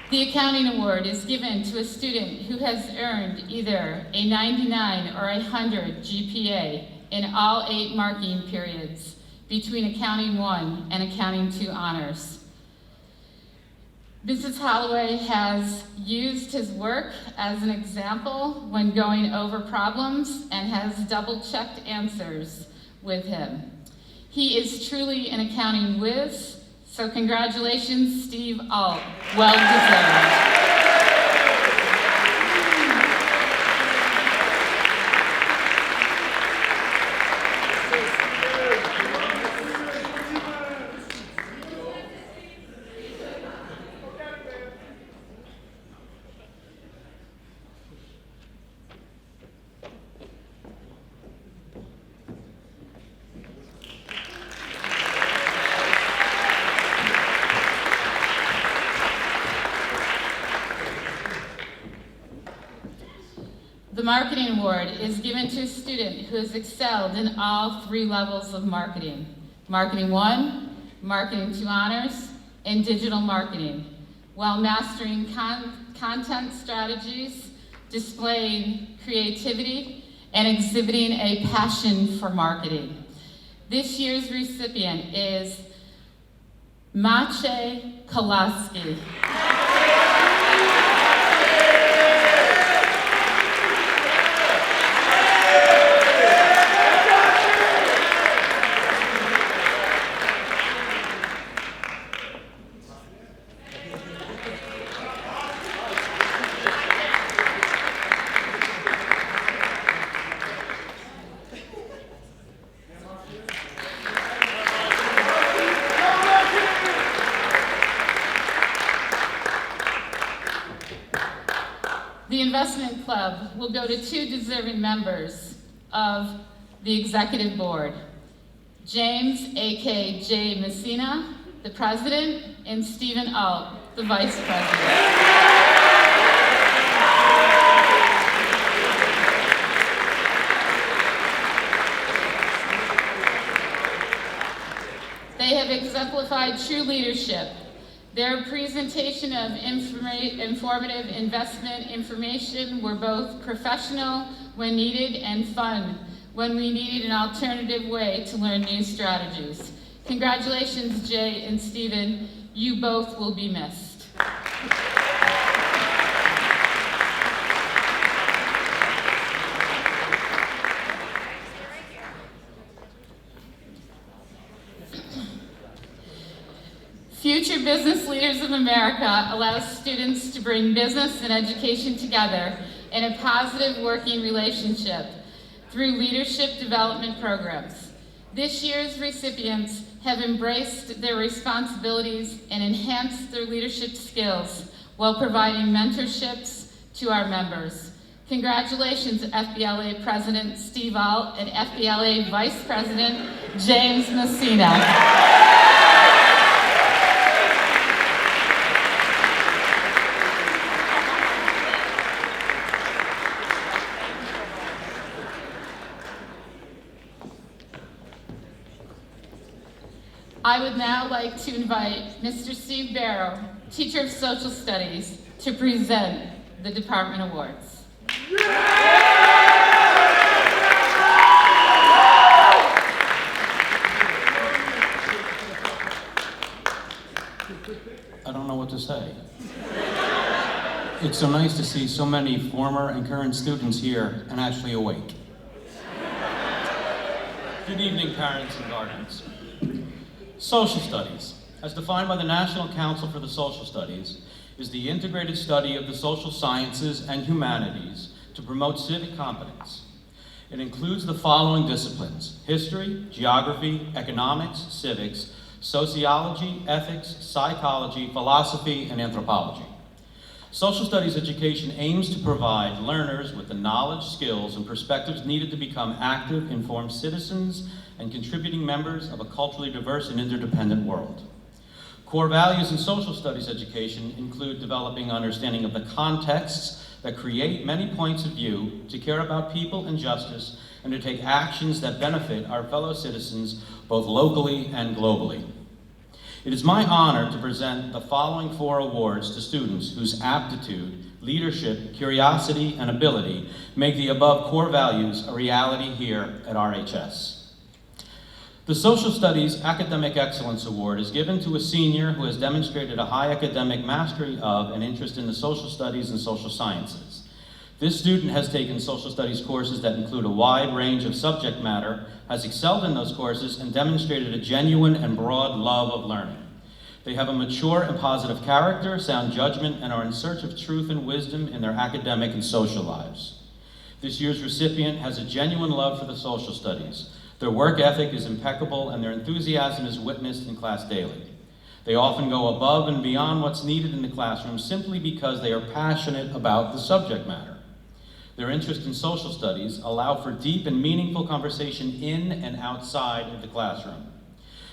The Accounting Award is given to a student who has earned either a 99 or 100 GPA in all 8 marking periods between Accounting 1 and Accounting 2 honors. Mrs. Holloway has used his work as an example when going over problems and has double-checked answers with him. He is truly an accounting whiz. So congratulations, Steve Alt. Well deserved. The Marketing Award is given to a student who has excelled in all 3 levels of marketing. Marketing 1, Marketing 2 honors, and digital marketing, while mastering content strategies, displaying creativity, and exhibiting a passion for marketing. This year's recipient is Maciej Kolaski. The Investment Club will go to 2 deserving members of the Executive Board, James A.K. J. Messina, the President, and Stephen Alt, the Vice President. They have exemplified true leadership. Their presentation of informative investment information were both professional when needed and fun when we needed an alternative way to learn new strategies. Congratulations, Jay and Stephen. You both will be missed. Future Business Leaders of America allows students to bring business and education together in a positive working relationship through leadership development programs. This year's recipients have embraced their responsibilities and enhanced their leadership skills while providing mentorships to our members. Congratulations, FBLA President Steve Alt and FBLA Vice President James Messina. I would now like to invite Mr. Steve Barrow, Teacher of Social Studies, to present the Department Awards. I don't know what to say. It's so nice to see so many former and current students here and actually awake. Good evening, parents and guardians. Social studies, as defined by the National Council for the Social Studies, is the integrated study of the social sciences and humanities to promote civic competence. It includes the following disciplines: history, geography, economics, civics, sociology, ethics, psychology, philosophy, and anthropology. Social studies education aims to provide learners with the knowledge, skills, and perspectives needed to become active, informed citizens and contributing members of a culturally diverse and interdependent world. Core values in social studies education include developing understanding of the contexts that create many points of view, to care about people and justice, and to take actions that benefit our fellow citizens both locally and globally. It is my honor to present the following 4 awards to students whose aptitude, leadership, curiosity, and ability make the above core values a reality here at RHS. The Social Studies Academic Excellence Award is given to a senior who has demonstrated a high academic mastery of and interest in the social studies and social sciences. This student has taken social studies courses that include a wide range of subject matter, has excelled in those courses, and demonstrated a genuine and broad love of learning. They have a mature and positive character, sound judgment, and are in search of truth and wisdom in their academic and social lives. This year's recipient has a genuine love for the social studies. Their work ethic is impeccable, and their enthusiasm is witnessed in class daily. They often go above and beyond what's needed in the classroom simply because they are passionate about the subject matter. Their interest in social studies allow for deep and meaningful conversation in and outside of the classroom.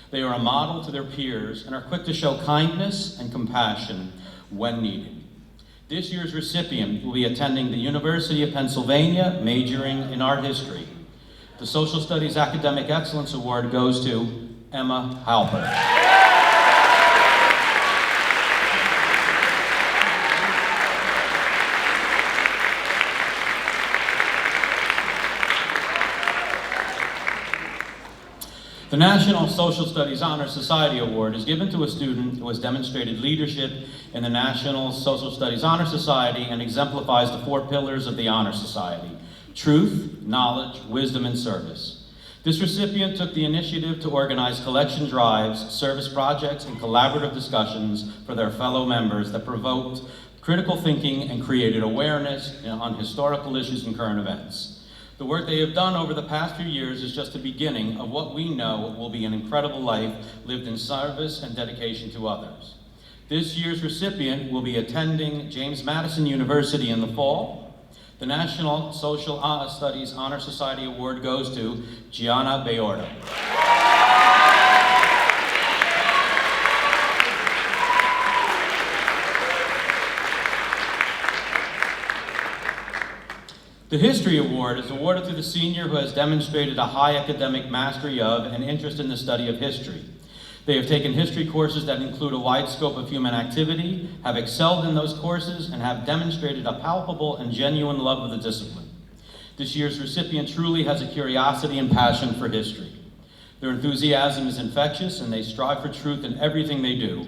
They are a model to their peers and are quick to show kindness and compassion when needed. This year's recipient will be attending the University of Pennsylvania, majoring in art history. The Social Studies Academic Excellence Award goes to Emma Halpert. The National Social Studies Honor Society Award is given to a student who has demonstrated leadership in the National Social Studies Honor Society and exemplifies the 4 pillars of the Honor Society: truth, knowledge, wisdom, and service. This recipient took the initiative to organize collection drives, service projects, and collaborative discussions for their fellow members that provoked critical thinking and created awareness on historical issues and current events. The work they have done over the past few years is just the beginning of what we know will be an incredible life lived in service and dedication to others. This year's recipient will be attending James Madison University in the fall. The National Social Studies Honor Society Award goes to Gianna Bayorda. The History Award is awarded to the senior who has demonstrated a high academic mastery of and interest in the study of history. They have taken history courses that include a wide scope of human activity, have excelled in those courses, and have demonstrated a palpable and genuine love of the discipline. This year's recipient truly has a curiosity and passion for history. Their enthusiasm is infectious, and they strive for truth in everything they do.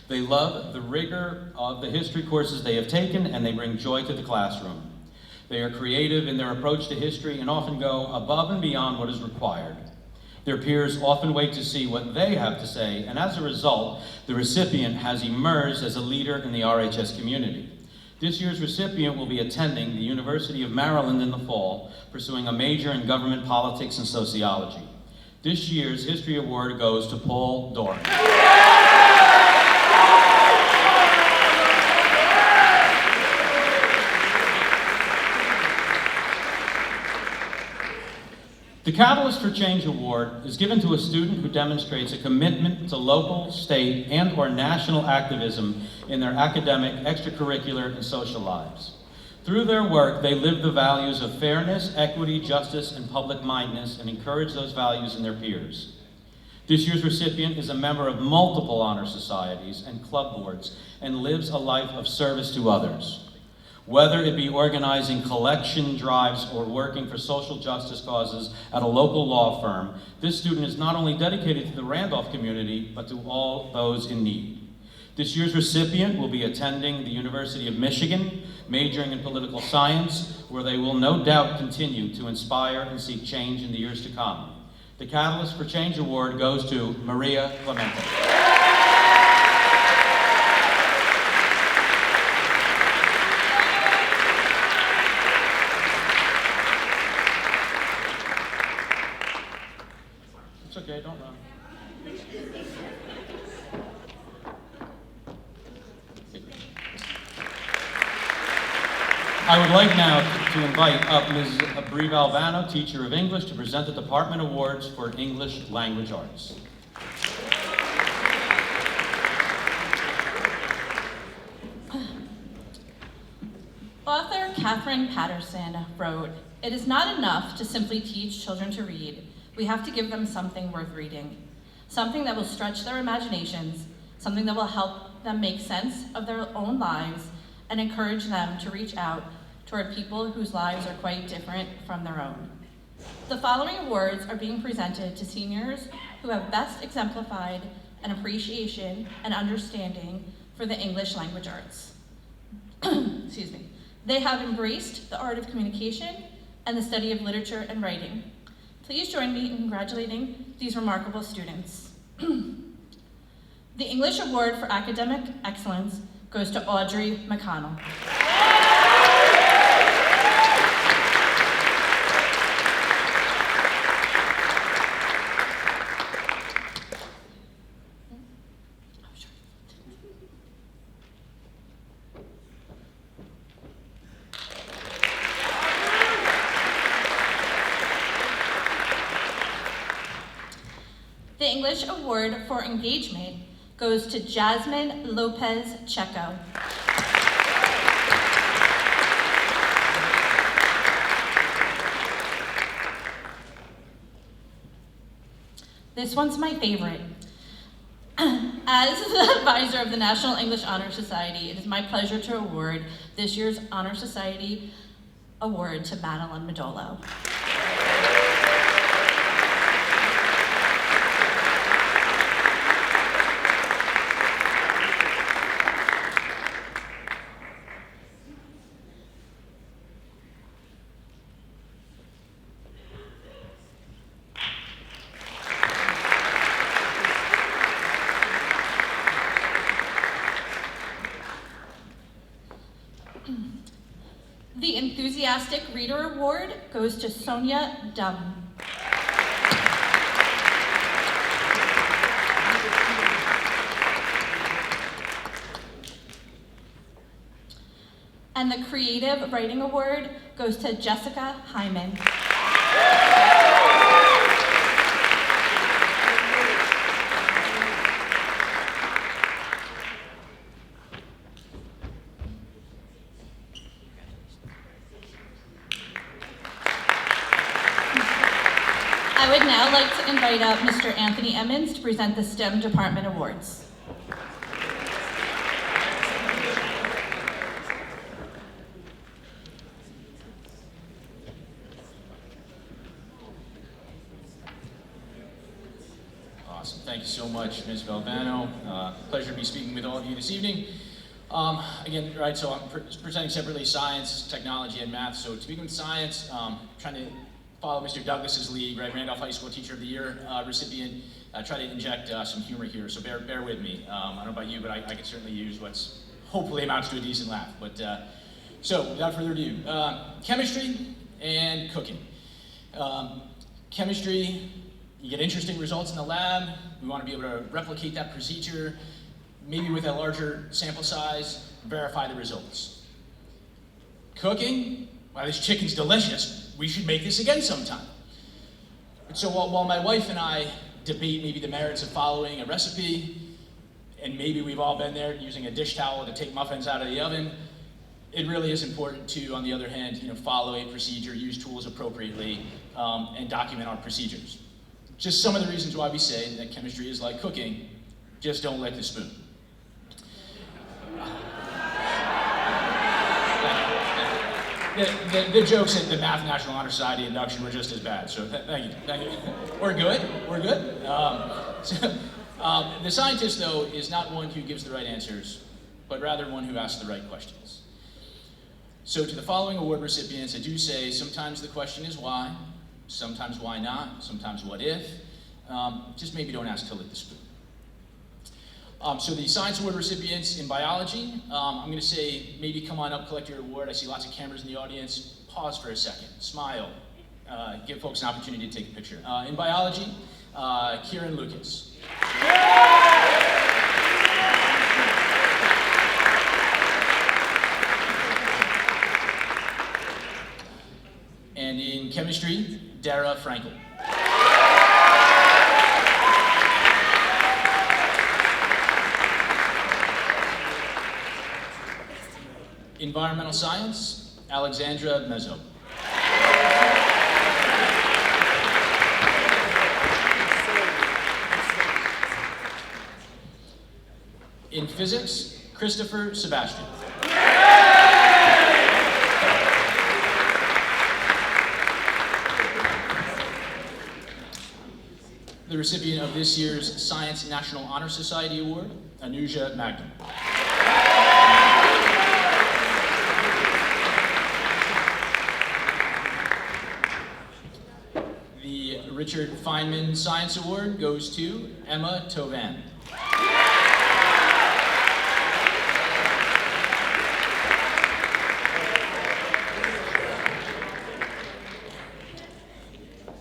They love the rigor of the history courses they have taken, and they bring joy to the classroom. They are creative in their approach to history and often go above and beyond what is required. Their peers often wait to see what they have to say, and as a result, the recipient has emerged as a leader in the RHS community. This year's recipient will be attending the University of Maryland in the fall, pursuing a major in government politics and sociology. This year's History Award goes to Paul Doran. The Catalyst for Change Award is given to a student who demonstrates a commitment to local, state, and/or national activism in their academic, extracurricular, and social lives. Through their work, they live the values of fairness, equity, justice, and public-mindedness, and encourage those values in their peers. This year's recipient is a member of multiple honor societies and club boards and lives a life of service to others. Whether it be organizing collection drives or working for social justice causes at a local law firm, this student is not only dedicated to the Randolph community, but to all those in need. This year's recipient will be attending the University of Michigan, majoring in political science, where they will no doubt continue to inspire and seek change in the years to come. The Catalyst for Change Award goes to Maria Clemente. It's okay, don't run. I would like now to invite up Ms. Bree Valvano, teacher of English, to present the Department Awards for English Language Arts. Author Catherine Patterson wrote, "It is not enough to simply teach children to read. We have to give them something worth reading, something that will stretch their imaginations, something that will help them make sense of their own lives and encourage them to reach out toward people whose lives are quite different from their own." The following awards are being presented to seniors who have best exemplified an appreciation and understanding for the English language arts. Excuse me. They have embraced the art of communication and the study of literature and writing. Please join me in congratulating these remarkable students. The English Award for Academic Excellence goes to Audrey McConnell. The English Award for Engagement goes to Jasmine Lopez Checo. This one's my favorite. As the advisor of the National English Honor Society, it is my pleasure to award this year's Honor Society Award to Madeline Madolo. The Enthusiastic Reader Award goes to Sonia Dunn. And the Creative Writing Award goes to Jessica Hyman. I would now like to invite up Mr. Anthony Emmons to present the STEM Department Awards. you so much, Ms. Valvano. Pleasure to be speaking with all of you this evening. Again, right, so I'm presenting separately science, technology, and math. So to begin with science, trying to follow Mr. Douglas's lead, right, Randolph High School Teacher of the Year recipient, try to inject some humor here, so bear with me. I don't know about you, but I could certainly use what's hopefully amounts to a decent laugh. But so without further ado, chemistry and cooking. Chemistry, you get interesting results in the lab. We want to be able to replicate that procedure, maybe with a larger sample size, verify the results. Cooking, wow, this chicken's delicious. We should make this again sometime. So while my wife and I debate maybe the merits of following a recipe, and maybe we've all been there using a dish towel to take muffins out of the oven, it really is important to, on the other hand, follow a procedure, use tools appropriately, and document our procedures. Just some of the reasons why we say that chemistry is like cooking, just don't lick the spoon. The jokes at the Math National Honor Society induction were just as bad, so thank you. We're good. The scientist, though, is not one who gives the right answers, but rather one who asks the right questions. So to the following award recipients, I do say sometimes the question is why, sometimes why not, sometimes what if. Just maybe don't ask to lick the spoon. So the science award recipients in biology, I'm going to say maybe come on up, collect your award. I see lots of cameras in the audience. Pause for a second, smile, give folks an opportunity to take a picture. In biology, Kieran Lucas. And in chemistry, Dara Frankel. Environmental science, Alexandra Mezzo. In physics, Christopher Sebastian. The recipient of this year's Science National Honor Society Award, Anuja Magnum. The Richard Feynman Science Award goes to Emma Tovan.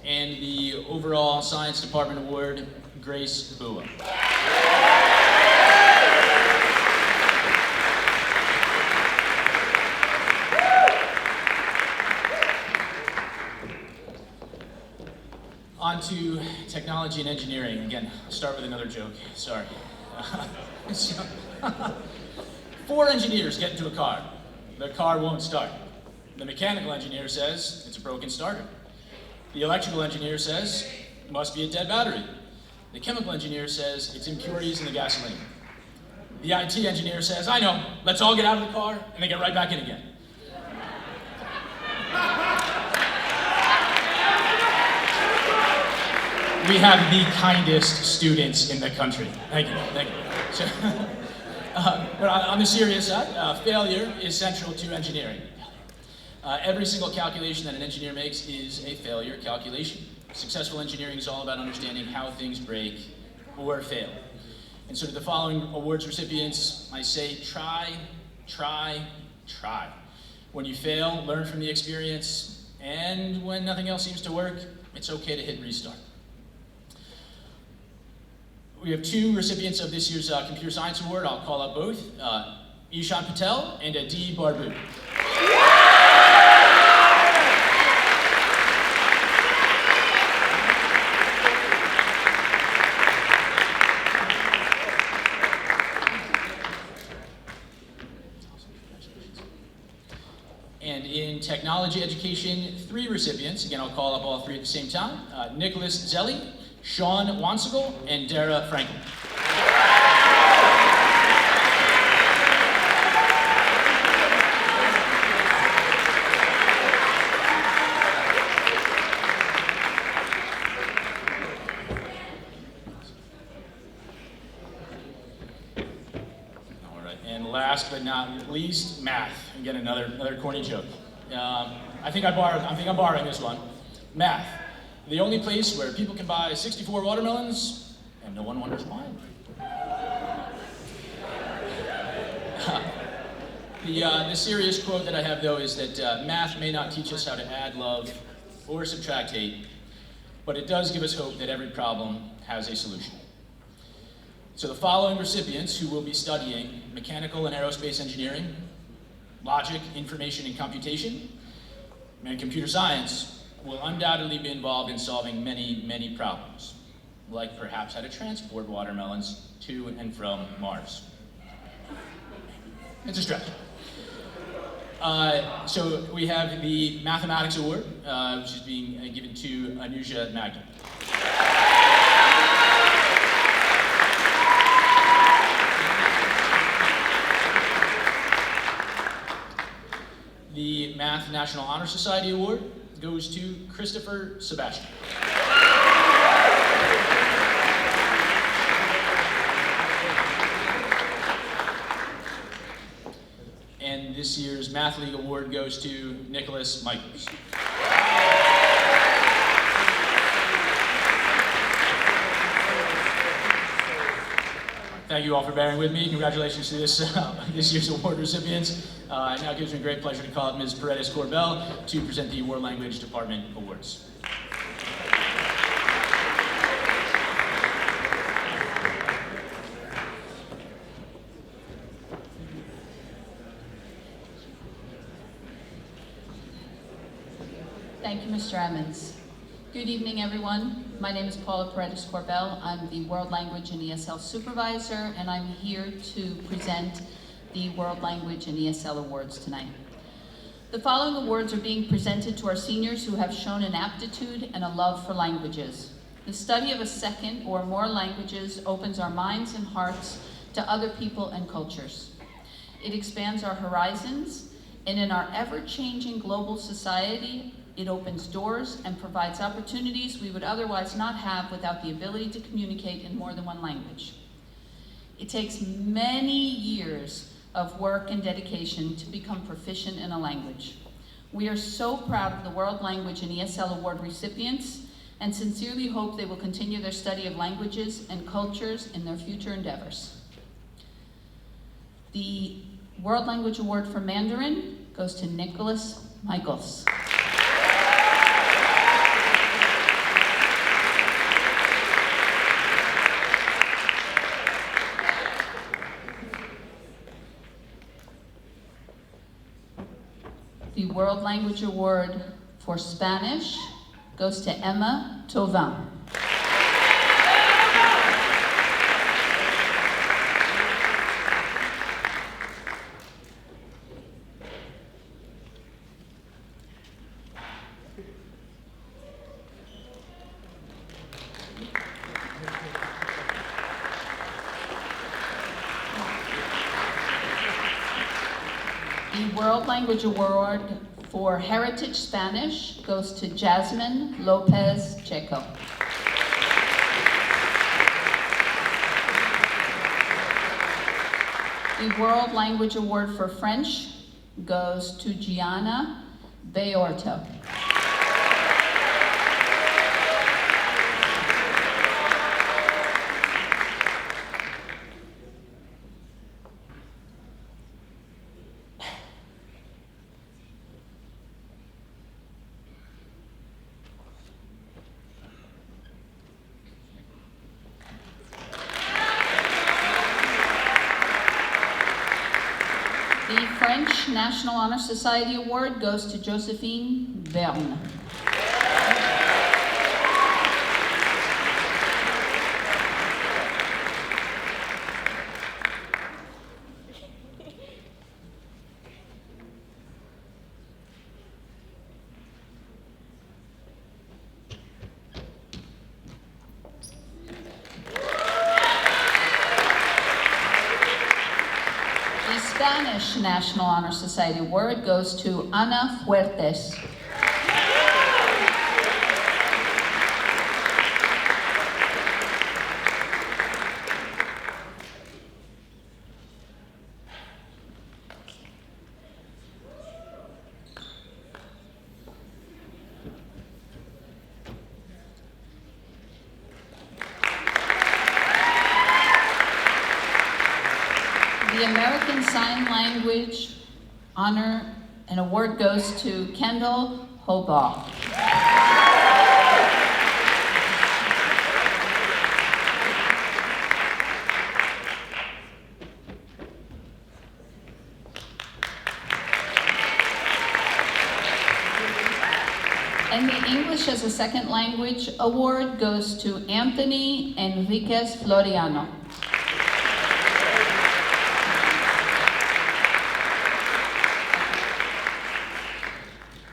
And the overall Science Department Award, Grace Bua. On to technology and engineering. Again, I'll start with another joke, sorry. 4 engineers get into a car. The car won't start. The mechanical engineer says it's a broken starter. The electrical engineer says it must be a dead battery. The chemical engineer says it's impurities in the gasoline. The IT engineer says, I know, let's all get out of the car, and they get right back in again. We have the kindest students in the country. Thank you. So, but on the serious side, failure is central to engineering. Every single calculation that an engineer makes is a failure calculation. Successful engineering is all about understanding how things break or fail. And so to the following awards recipients, I say try, try, try. When you fail, learn from the experience, and when nothing else seems to work, it's okay to hit restart. We have 2 recipients of this year's Computer Science Award. I'll call out both, Ishan Patel and Adi Barbu. And in technology education, 3 recipients. Again, I'll call up all 3 at the same time. Nicholas Zelli, Sean Wansigal, and Dara Franklin. last but not least, math. Again, another corny joke. I think I'm borrowing this one. Math. The only place where people can buy 64 watermelons, and no one wonders why. The serious quote that I have, though, is that math may not teach us how to add love or subtract hate, but it does give us hope that every problem has a solution. So the following recipients who will be studying mechanical and aerospace engineering, logic, information and computation, and computer science will undoubtedly be involved in solving many, many problems, like perhaps how to transport watermelons to and from Mars. It's a stretch. So we have the Mathematics Award, which is being given to Anuja Magna. The Math National Honor Society Award goes to Christopher Sebastian. And this year's Math League Award goes to Nicholas Michaels. Thank you all for bearing with me. Congratulations to this year's award recipients. It now gives me great pleasure to call up Ms. Paredes Corbell to present the World Language Department Awards. Thank you, Mr. Emmons. Good evening, everyone. My name is Paula Paredes Corbell. I'm the World Language and ESL Supervisor, and I'm here to present the World Language and ESL Awards tonight. The following awards are being presented to our seniors who have shown an aptitude and a love for languages. The study of a second or more languages opens our minds and hearts to other people and cultures. It expands our horizons, and in our ever-changing global society, it opens doors and provides opportunities we would otherwise not have without the ability to communicate in more than one language. It takes many years of work and dedication to become proficient in a language. We are so proud of the World Language and ESL Award recipients and sincerely hope they will continue their study of languages and cultures in their future endeavors. The World Language Award for Mandarin goes to Nicholas Michaels. The World Language Award for Spanish goes to Emma Tauvin. The World Language Award for Heritage Spanish goes to Jasmine Lopez Checo. The World Language Award for French goes to Gianna Beorto. The French National Honor Society Award goes to Josephine Verne. Spanish National Honor Society Award goes to Ana Fuertes. American Sign Language honor and award goes to Kendall Hobaugh. And the English as a Second Language award goes to Anthony Enriquez Floriano.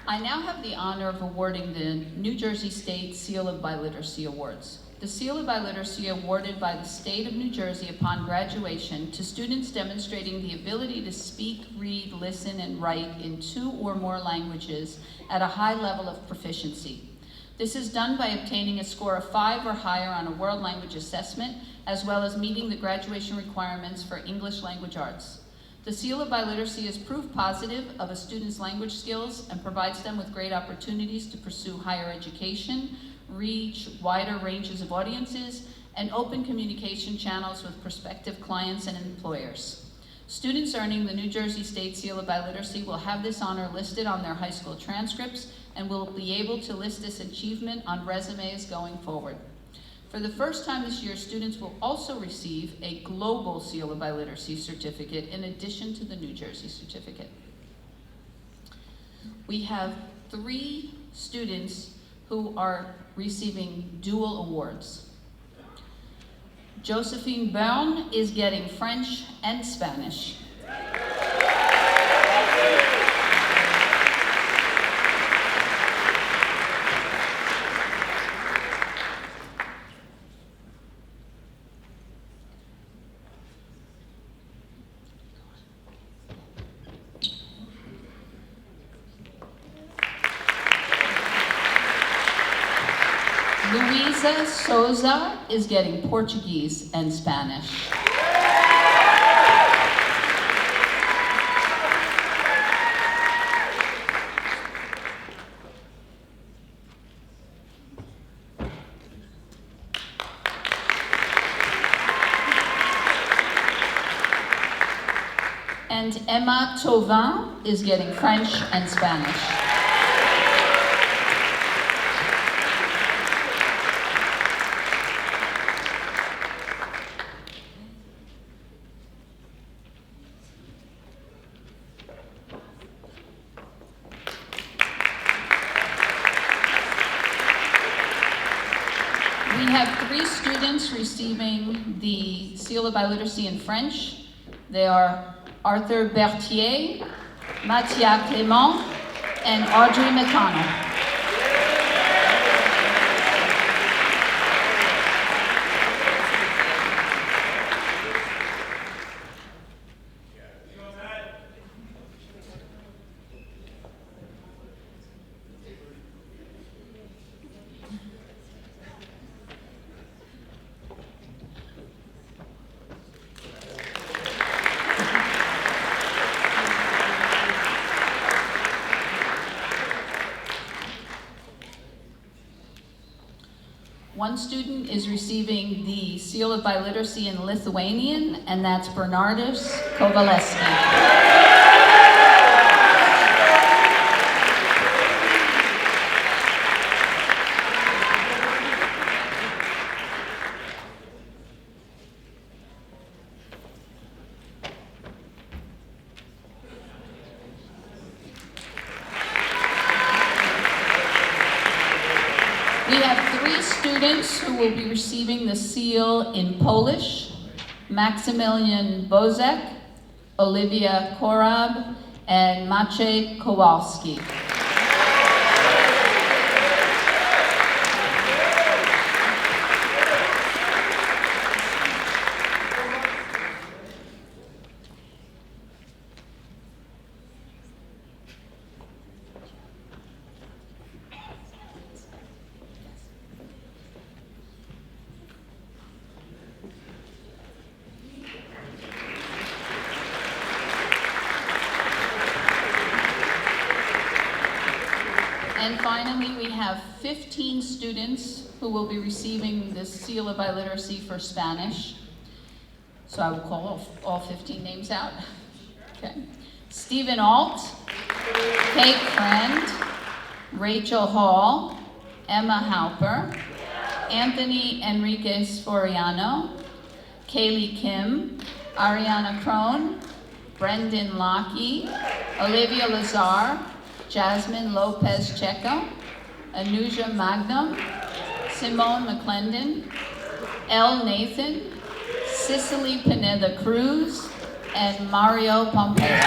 I now have the honor of awarding the New Jersey State Seal of Biliteracy Awards. The Seal of Biliteracy awarded by the state of New Jersey upon graduation to students demonstrating the ability to speak, read, listen, and write in 2 or more languages at a high level of proficiency. This is done by obtaining a score of 5 or higher on a world language assessment, as well as meeting the graduation requirements for English language arts. The Seal of Biliteracy is proof positive of a student's language skills and provides them with great opportunities to pursue higher education, reach wider ranges of audiences, and open communication channels with prospective clients and employers. Students earning the New Jersey State Seal of Biliteracy will have this honor listed on their high school transcripts and will be able to list this achievement on resumes going forward. For the first time this year, students will also receive a Global Seal of Biliteracy certificate in addition to the New Jersey certificate. We have 3 students who are receiving dual awards. Josephine Byrne is getting French and Spanish. Luisa Souza is getting Portuguese and Spanish. And Emma Tauvin is getting French and Spanish. We have 3 students receiving the Seal of Biliteracy in French. They are Arthur Berthier, Mathieu Clément, and Audrey McConnell. One student is receiving the Seal of Biliteracy in Lithuanian, and that's Bernardus Kovaleski. We have 3 students who will be receiving the seal in Polish: Maximilian Bozek, Olivia Korab, and Maciej Kowalski. And finally, we have 15 students who will be receiving the Seal of Biliteracy for Spanish. So I will call all 15 names out. Okay. Stephen Alt, Kate Friend, Rachel Hall, Emma Halper, Anthony Enriquez Foriano, Kaylee Kim, Ariana Crone, Brendan Lockey, Olivia Lazar, Jasmine Lopez Checo, Anuja Magnum, Simone McClendon, Elle Nathan, Cicely Pineda Cruz, and Mario Pompeo.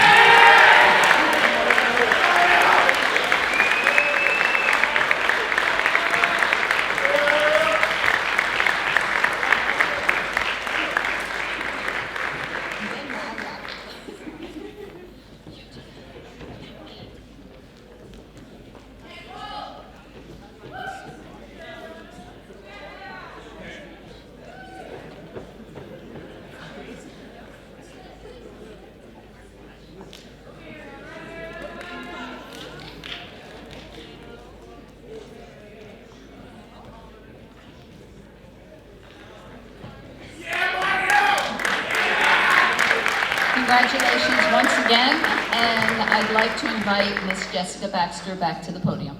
Congratulations once again, and I'd like to invite Miss Jessica Baxter back to the podium.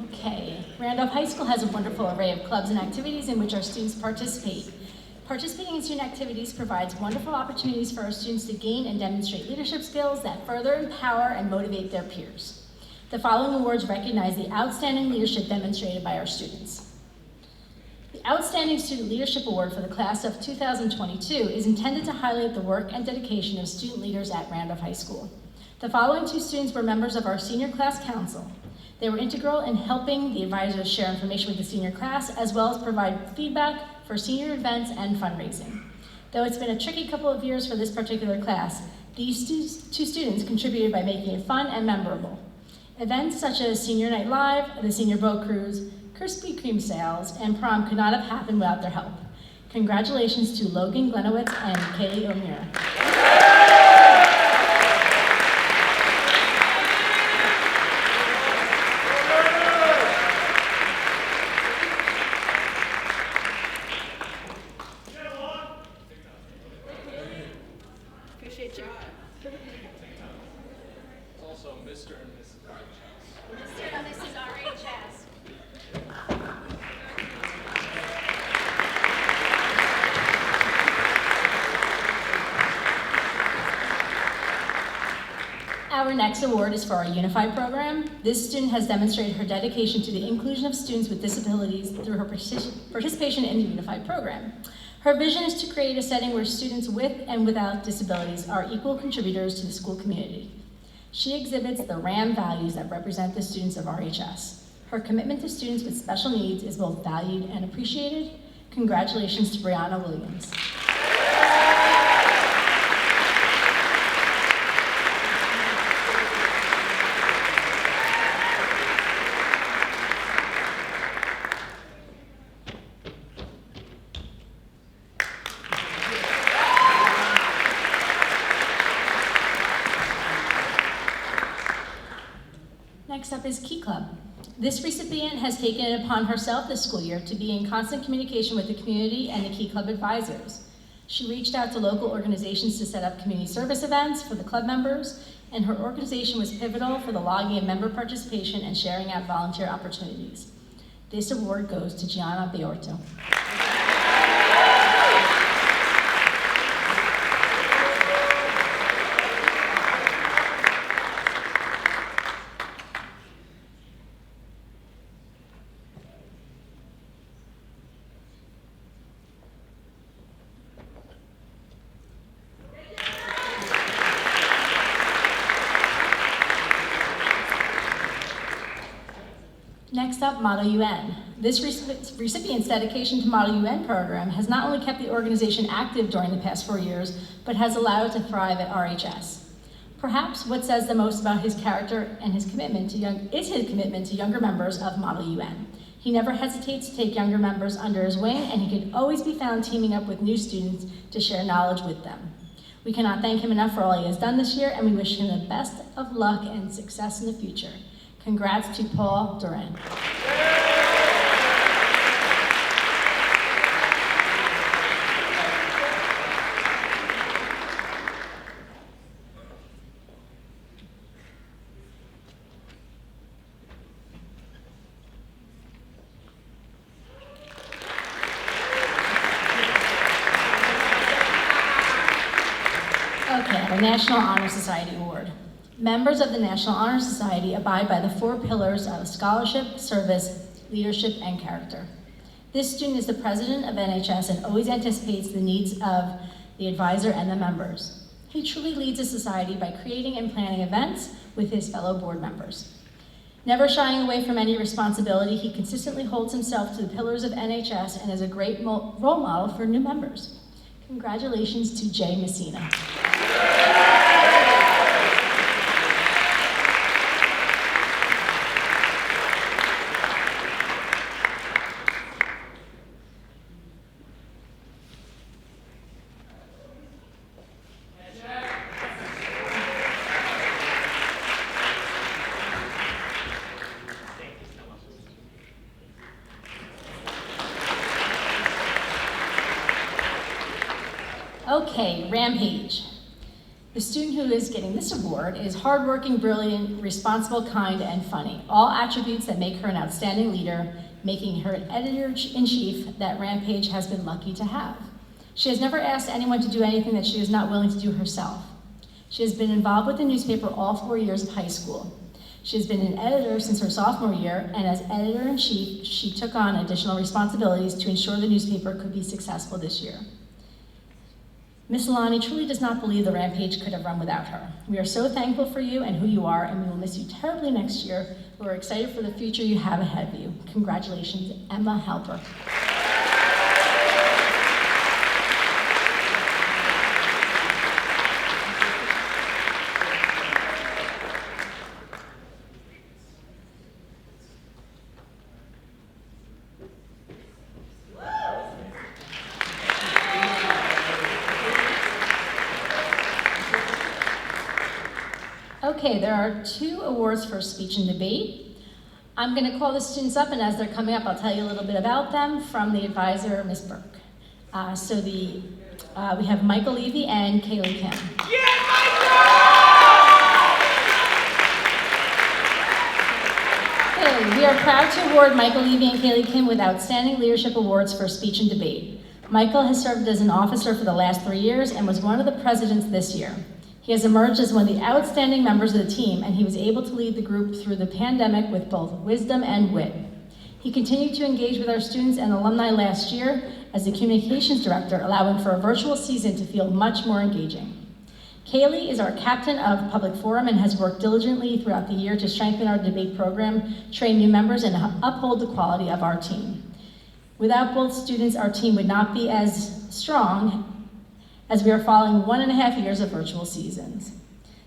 Okay, Randolph High School has a wonderful array of clubs and activities in which our students participate. Participating in student activities provides wonderful opportunities for our students to gain and demonstrate leadership skills that further empower and motivate their peers. The following awards recognize the outstanding leadership demonstrated by our students. The Outstanding Student Leadership Award for the class of 2022 is intended to highlight the work and dedication of student leaders at Randolph High School. The following two students were members of our senior class council. They were integral in helping the advisors share information with the senior class, as well as provide feedback for senior events and fundraising. Though it's been a tricky couple of years for this particular class, these two students contributed by making it fun and memorable. Events such as Senior Night Live, the Senior Boat Cruise, Krispy Kreme sales, and prom could not have happened without their help. Congratulations to Logan Glenowitz and Kaylee O'Meara. Appreciate you. Also, Mr. and Mrs. RHS. Mr. and Mrs. RHS. Our next award is for our Unified program. This student has demonstrated her dedication to the inclusion of students with disabilities through her participation in the Unified program. Her vision is to create a setting where students with and without disabilities are equal contributors to the school community. She exhibits the RAM values that represent the students of RHS. Her commitment to students with special needs is both valued and appreciated. Congratulations to Brianna Williams. Next up is Key Club. This recipient has taken it upon herself this school year to be in constant communication with the community and the Key Club advisors. She reached out to local organizations to set up community service events for the club members, and her organization was pivotal for the logging of member participation and sharing out volunteer opportunities. This award goes to Gianna Beorto. Next up, Model UN. This recipient's dedication to Model UN program has not only kept the organization active during the past 4 years, but has allowed it to thrive at RHS. Perhaps what says the most about his character and his commitment to younger members of Model UN. He never hesitates to take younger members under his wing, and he can always be found teaming up with new students to share knowledge with them. We cannot thank him enough for all he has done this year, and we wish him the best of luck and success in the future. Congrats to Paul Duran. Okay, the National Honor Society Award. Members of the National Honor Society abide by the 4 pillars of scholarship, service, leadership, and character. This student is the president of NHS and always anticipates the needs of the advisor and the members. He truly leads a society by creating and planning events with his fellow board members. Never shying away from any responsibility, he consistently holds himself to the pillars of NHS and is a great role model for new members. Congratulations to Jay Messina. Okay, Rampage. The student who is getting this award is hardworking, brilliant, responsible, kind, and funny. All attributes that make her an outstanding leader, making her an editor-in-chief that Rampage has been lucky to have. She has never asked anyone to do anything that she is not willing to do herself. She has been involved with the newspaper all 4 years of high school. She has been an editor since her sophomore year, and as editor-in-chief, she took on additional responsibilities to ensure the newspaper could be successful this year. Miss Alani truly does not believe the Rampage could have run without her. We are so thankful for you and who you are, and we will miss you terribly next year. We're excited for the future you have ahead of you. Congratulations, Emma Halper. Okay, there are 2 awards for speech and debate. I'm going to call the students up, and as they're coming up, I'll tell you a little bit about them from the advisor, Ms. Burke. We have Michael Levy and Kaylee Kim. Okay, we are proud to award Michael Levy and Kaylee Kim with Outstanding Leadership Awards for speech and debate. Michael has served as an officer for the last 3 years and was one of the presidents this year. He has emerged as one of the outstanding members of the team, and he was able to lead the group through the pandemic with both wisdom and wit. He continued to engage with our students and alumni last year as the communications director, allowing for a virtual season to feel much more engaging. Kaylee is our captain of Public Forum and has worked diligently throughout the year to strengthen our debate program, train new members, and uphold the quality of our team. Without both students, our team would not be as strong as we are following 1.5 years of virtual seasons.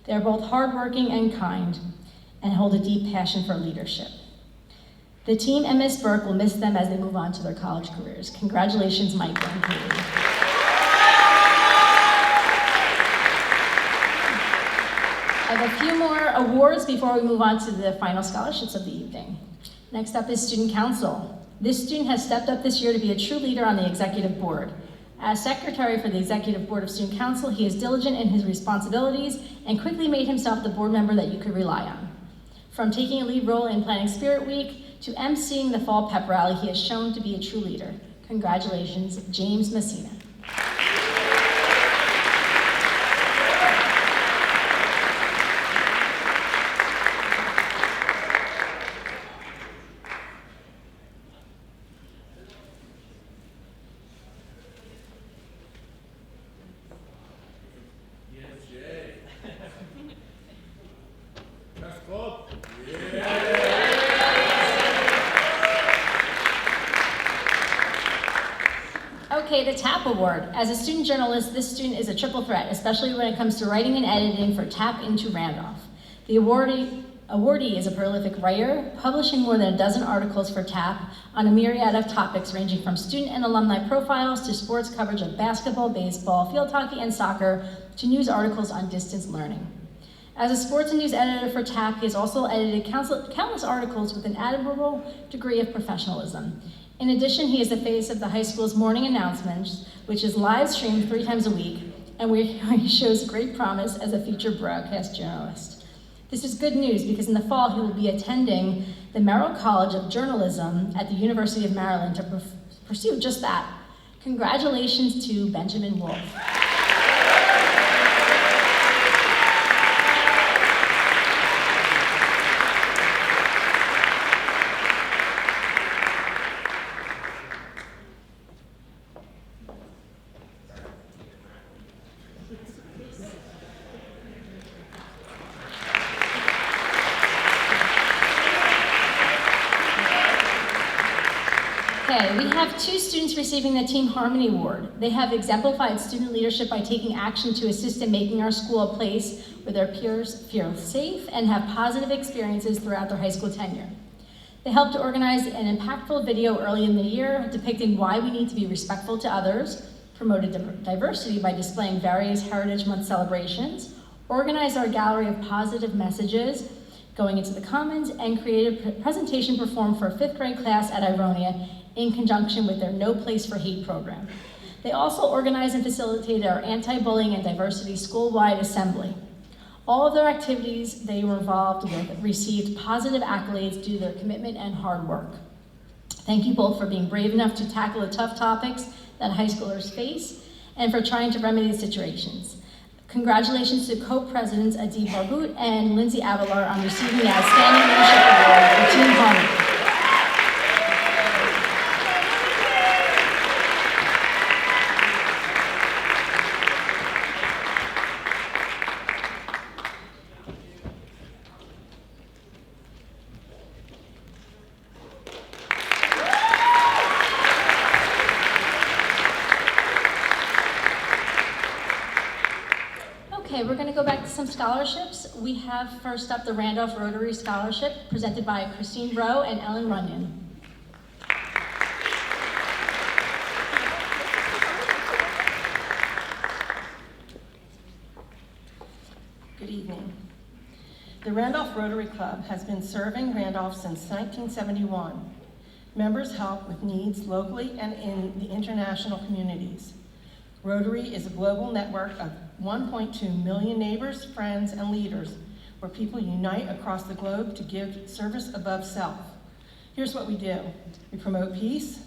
They are both hardworking and kind and hold a deep passion for leadership. The team and Ms. Burke will miss them as they move on to their college careers. Congratulations, Michael and Kaylee. I have a few more awards before we move on to the final scholarships of the evening. Next up is Student Council. This student has stepped up this year to be a true leader on the executive board. As secretary for the Executive Board of Student Council, he is diligent in his responsibilities and quickly made himself the board member that you could rely on. From taking a lead role in planning Spirit Week to emceeing the Fall Pep Rally, he has shown to be a true leader. Congratulations, James Messina. Okay, the TAP Award. As a student journalist, this student is a triple threat, especially when it comes to writing and editing for TAP into Randolph. The awardee Awardee is a prolific writer, publishing more than a dozen articles for TAP on a myriad of topics ranging from student and alumni profiles to sports coverage of basketball, baseball, field hockey, and soccer, to news articles on distance learning. As a sports and news editor for TAP, he has also edited countless articles with an admirable degree of professionalism. In addition, he is the face of the high school's morning announcements, which is live streamed 3 times a week, and where he shows great promise as a featured broadcast journalist. This is good news because in the fall he will be attending the Merrill College of Journalism at the University of Maryland to pursue just that. Congratulations to Benjamin Wolf. Okay, we have 2 students receiving the Team Harmony Award. They have exemplified student leadership by taking action to assist in making our school a place where their peers feel safe and have positive experiences throughout their high school tenure. They helped to organize an impactful video early in the year depicting why we need to be respectful to others, promoted diversity by displaying various Heritage Month celebrations, organized our gallery of positive messages going into the Commons, and created a presentation performed for a 5th grade class at Ironia in conjunction with their No Place for Hate program. They also organized and facilitated our anti-bullying and diversity school-wide assembly. All of their activities they were involved with received positive accolades due to their commitment and hard work. Thank you both for being brave enough to tackle the tough topics that high schoolers face and for trying to remedy situations. Congratulations to co-presidents Adib Barboot and Lindsay Avalar on receiving the Outstanding Leadership Award for Team Harmony. Okay, we're going to go back to some scholarships. We have first up the Randolph Rotary Scholarship presented by Christine Rowe and Ellen Runyon. Good evening. The Randolph Rotary Club has been serving Randolph since 1971. Members help with needs locally and in the international communities. Rotary is a global network of 1.2 million neighbors, friends, and leaders where people unite across the globe to give service above self. Here's what we do. We promote peace,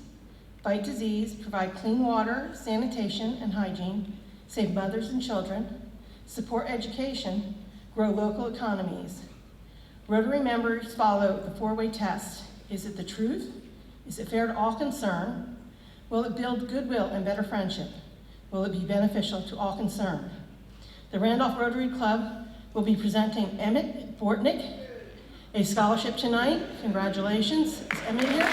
fight disease, provide clean water, sanitation, and hygiene, save mothers and children, support education, grow local economies. Rotary members follow the 4-way test. Is it the truth? Is it fair to all concerned? Will it build goodwill and better friendship? Will it be beneficial to all concerned? The Randolph Rotary Club will be presenting Emmett Bortnick a scholarship tonight. Congratulations. Is Emmett here?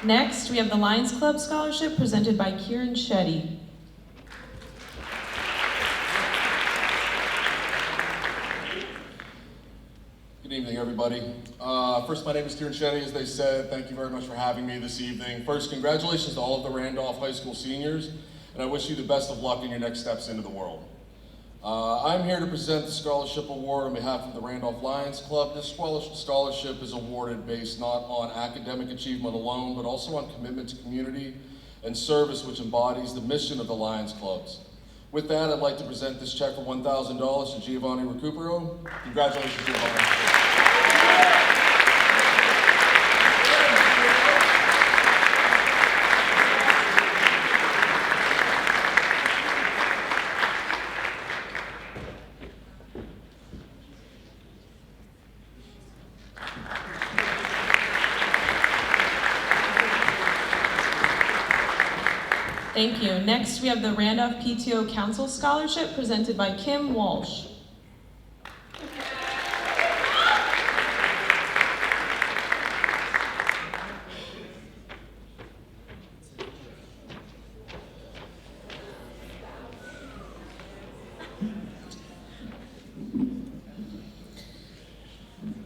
Next, we have the Lions Club Scholarship presented by Kieran Shetty. Good evening, everybody. First, my name is Kieran Shetty, as they said. Thank you very much for having me this evening. First, congratulations to all of the Randolph High School seniors, and I wish you the best of luck in your next steps into the world. I'm here to present the Scholarship Award on behalf of the Randolph Lions Club. This scholarship is awarded based not on academic achievement alone, but also on commitment to community and service, which embodies the mission of the Lions Clubs. With that, I'd like to present this check for $1,000 to Giovanni Recupero. Congratulations, Giovanni. Thank you. Next, we have the Randolph PTO Council Scholarship presented by Kim Walsh.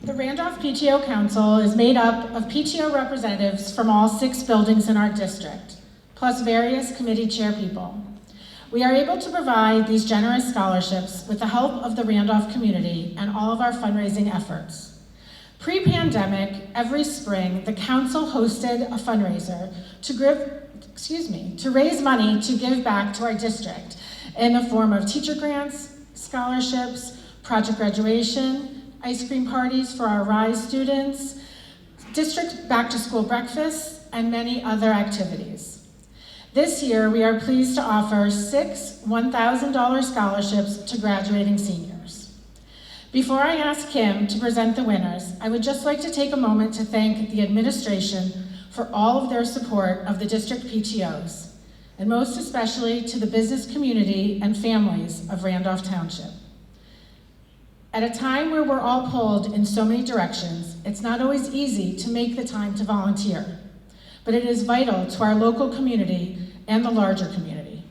The Randolph PTO Council is made up of PTO representatives from all 6 buildings in our district, plus various committee chairpeople. We are able to provide these generous scholarships with the help of the Randolph community and all of our fundraising efforts. Pre-pandemic, every spring, the council hosted a fundraiser to raise money to give back to our district in the form of teacher grants, scholarships, project graduation, ice cream parties for our RISE students, district back-to-school breakfasts, and many other activities. This year, we are pleased to offer 6 $1,000 scholarships to graduating seniors. Before I ask Kim to present the winners, I would just like to take a moment to thank the administration for all of their support of the district PTOs, and most especially to the business community and families of Randolph Township. At a time where we're all pulled in so many directions, it's not always easy to make the time to volunteer, but it is vital to our local community and the larger community.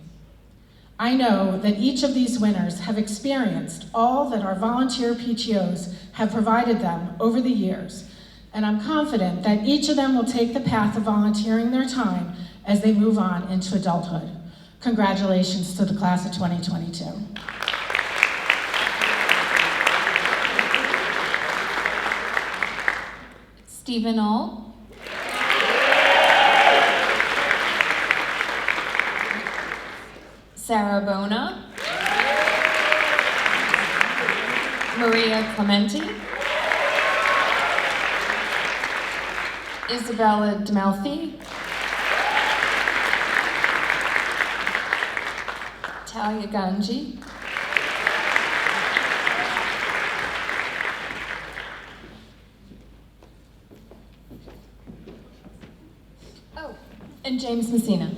I know that each of these winners have experienced all that our volunteer PTOs have provided them over the years, and I'm confident that each of them will take the path of volunteering their time as they move on into adulthood. Congratulations to the class of 2022. Stephen All. Sarah Bona. Maria Clementi. Isabella Demelfi. Talia Ganji. And James Messina.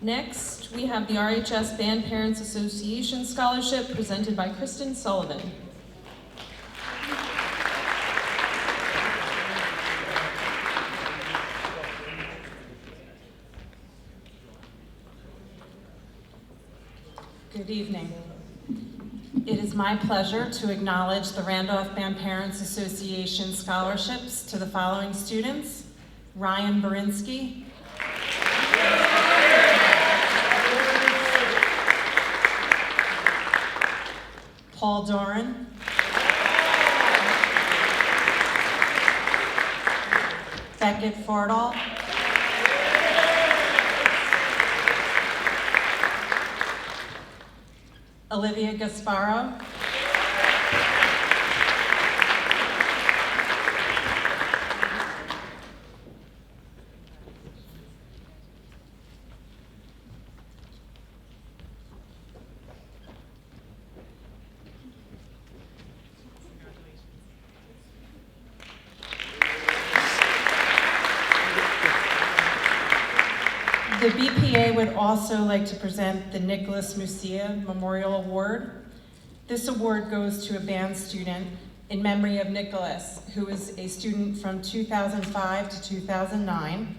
Next, we have the RHS Band Parents Association Scholarship presented by Kristen Sullivan. Good evening. It is my pleasure to acknowledge the Randolph Band Parents Association scholarships to the following students: Ryan Berinsky, Paul Doran, Beckett Fordall, Olivia Gasparo, The BPA would also like to present the Nicholas Musia Memorial Award. This award goes to a band student in memory of Nicholas, who was a student from 2005 to 2009,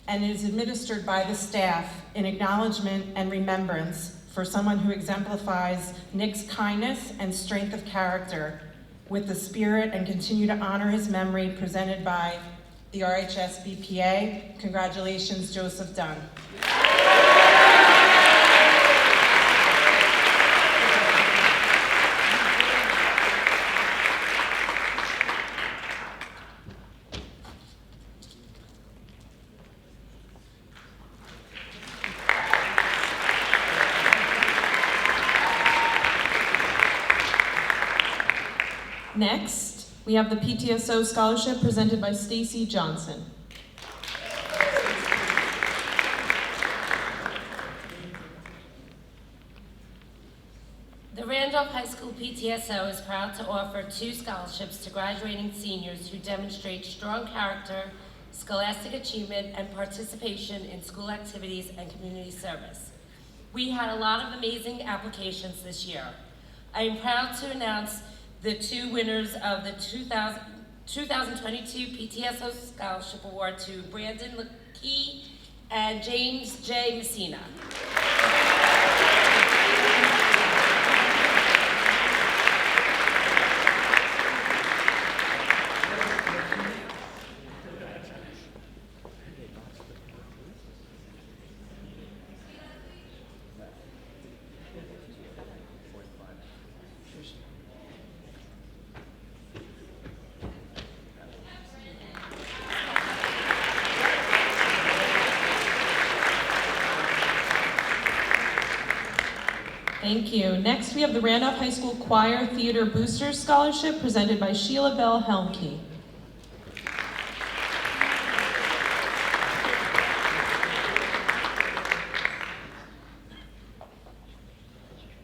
and it is administered by the staff in acknowledgement and remembrance for someone who exemplifies Nick's kindness and strength of character with the spirit, and continue to honor his memory presented by the RHS BPA. Congratulations, Joseph Dunn. Next, we have the PTSO Scholarship presented by Stacy Johnson. The Randolph High School PTSO is proud to offer 2 scholarships to graduating seniors who demonstrate strong character, scholastic achievement, and participation in school activities and community service. We had a lot of amazing applications this year. I am proud to announce the 2 winners of the 2022 PTSO Scholarship Award to Brandon Lekey and James J. Messina. Thank you. Next, we have the Randolph High School Choir Theater Boosters Scholarship presented by Sheila Bell Helmke.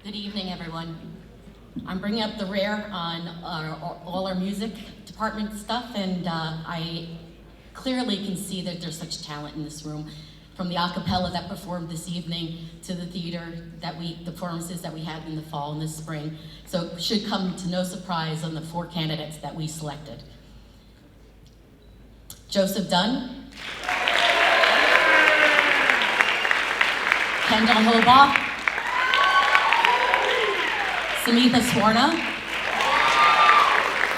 Good evening, everyone. I'm bringing up the rear on all our music department stuff, and I clearly can see that there's such talent in this room. From the a cappella that performed this evening to the theater the performances that we had in the fall and this spring. So it should come to no surprise on the 4 candidates that we selected. Joseph Dunn, Kendall Hobaugh, Samitha Swarna,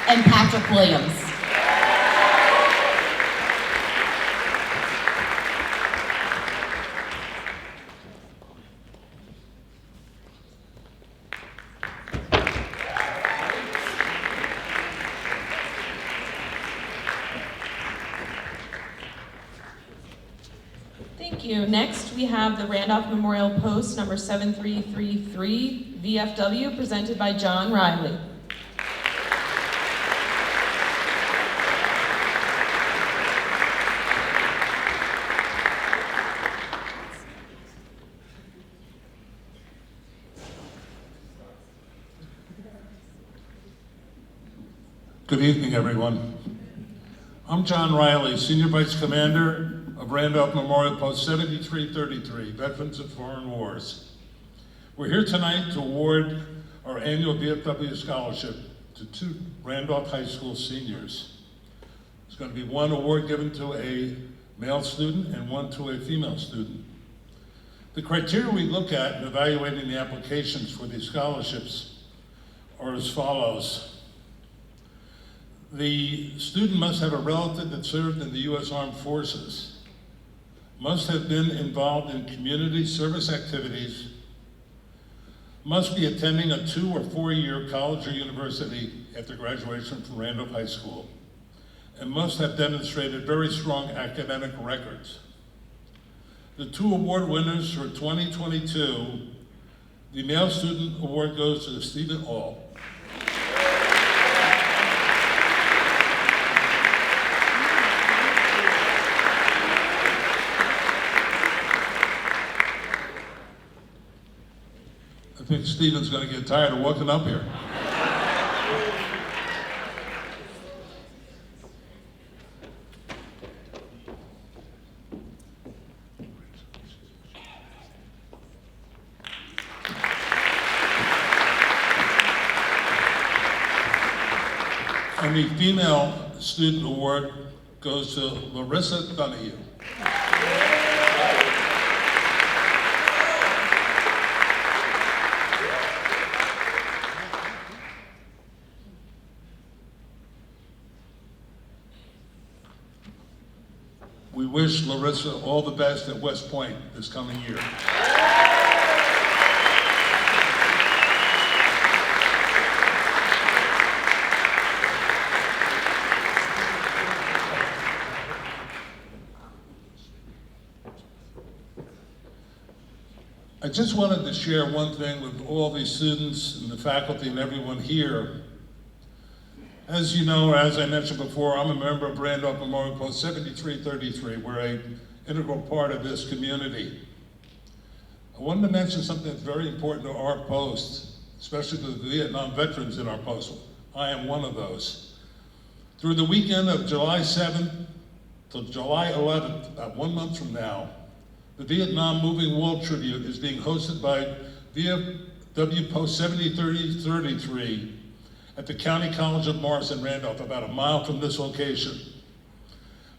and Patrick Williams. Thank you. Next, we have the Randolph Memorial Post number 7333 VFW presented by John Riley. Good evening, everyone. I'm John Riley, Senior Vice Commander of Randolph Memorial Post 7333, Veterans of Foreign Wars. We're here tonight to award our annual VFW scholarship to 2 Randolph High School seniors. There's going to be 1 award given to a male student and 1 to a female student. The criteria we look at in evaluating the applications for these scholarships are as follows. The student must have a relative that served in the U.S. Armed Forces, must have been involved in community service activities, must be attending a 2- or 4-year college or university after graduation from Randolph High School, and must have demonstrated very strong academic records. The 2 award winners for 2022, the male student award goes to Stephen All. I think Stephen's going to get tired of walking up here. And the female student award goes to Larissa Donahue. We wish Larissa all the best at West Point this coming year. I just wanted to share one thing with all these students and the faculty and everyone here. As you know, or as I mentioned before, I'm a member of Randolph Memorial Post 7333. We're an integral part of this community. I wanted to mention something that's very important to our post, especially to the Vietnam veterans in our post. I am one of those. Through the weekend of July 7th to July 11th, about 1 month from now, the Vietnam Moving Wall Tribute is being hosted by VFW Post 7033 at the County College of Morris in Randolph, about a mile from this location.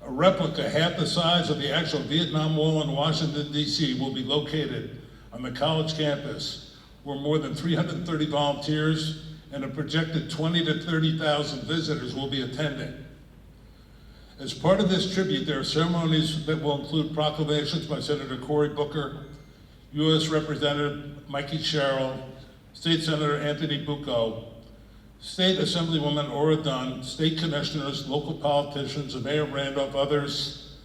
A replica half the size of the actual Vietnam Wall in Washington, D.C. will be located on the college campus, where more than 330 volunteers and a projected 20 to 30,000 visitors will be attending. As part of this tribute, there are ceremonies that will include proclamations by Senator Cory Booker, U.S. Representative Mikey Sherrill, State Senator Anthony Bucco, State Assemblywoman Ora Dunn, state commissioners, local politicians, the Mayor of Randolph, others.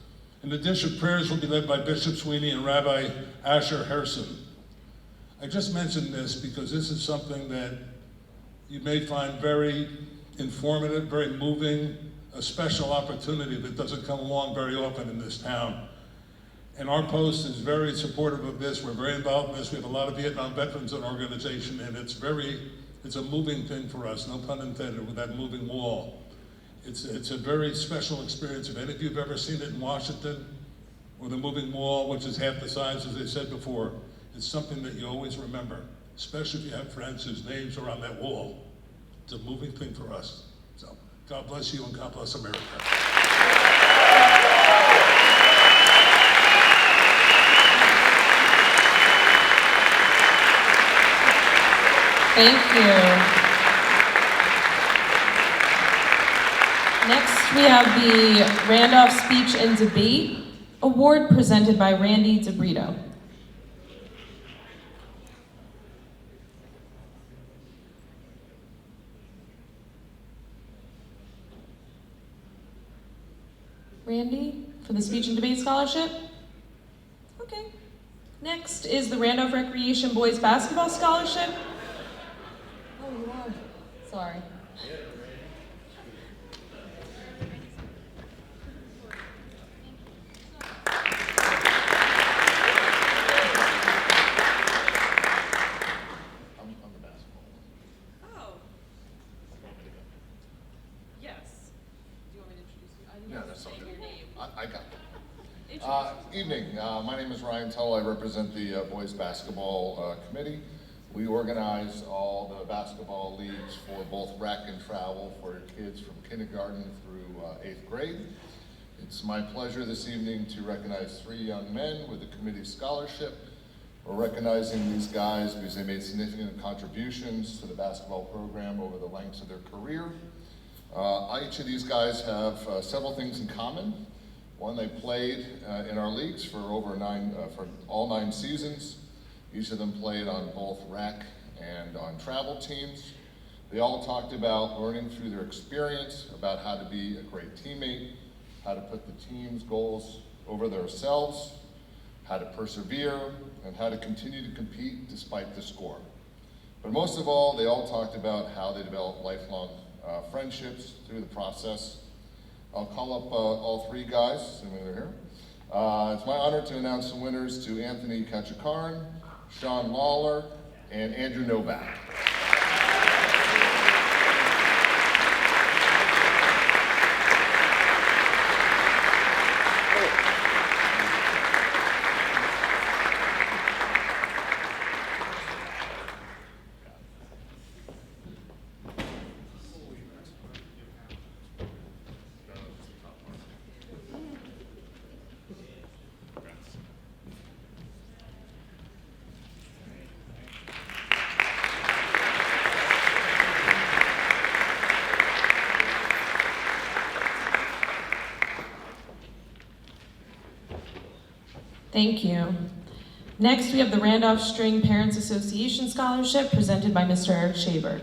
In addition, prayers will be led by Bishop Sweeney and Rabbi Asher Herson. I just mentioned this because this is something that you may find very informative, very moving, a special opportunity that doesn't come along very often in this town. And our post is very supportive of this. We're very involved in this. We have a lot of Vietnam veterans in our organization, and it's a moving thing for us, no pun intended, with that moving wall. It's a very special experience. If any of you have ever seen it in Washington, or the moving wall, which is half the size, as I said before, it's something that you always remember, especially if you have friends whose names are on that wall. It's a moving thing for us. So, God bless you and God bless America. Thank you. Next, we have the Randolph Speech and Debate Award presented by Randy DeBrito. Randy, for the Speech and Debate Scholarship. Okay. Next is the Randolph Recreation Boys Basketball Scholarship. Oh, you are? Sorry. I got it. Evening. My name is Ryan Tull. I represent the Boys Basketball Committee. We organize all the basketball leagues for both rec and travel for your kids from kindergarten through 8th grade. It's my pleasure this evening to recognize 3 young men with the committee scholarship. We're recognizing these guys because they made significant contributions to the basketball program over the length of their career. Each of these guys have several things in common. One, they played in our leagues for for all 9 seasons. Each of them played on both rec and on travel teams. They all talked about learning through their experience about how to be a great teammate, how to put the team's goals over themselves, how to persevere, and how to continue to compete despite the score. But most of all, they all talked about how they developed lifelong friendships through the process. I'll call up all 3 guys, assuming they're here. It's my honor to announce the winners to Anthony Kachikaran, Sean Lawler, and Andrew Novak. Thank you. Next, we have the Randolph String Parents Association Scholarship presented by Mr. Eric Shaver.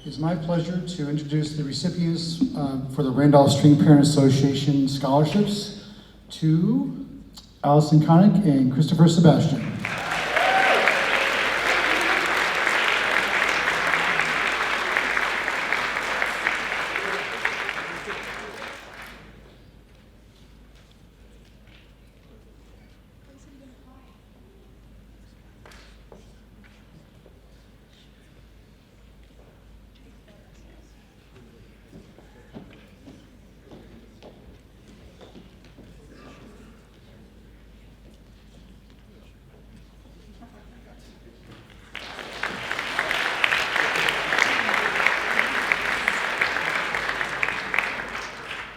It's my pleasure to introduce the recipients for the Randolph String Parent Association scholarships to Allison Connick and Christopher Sebastian.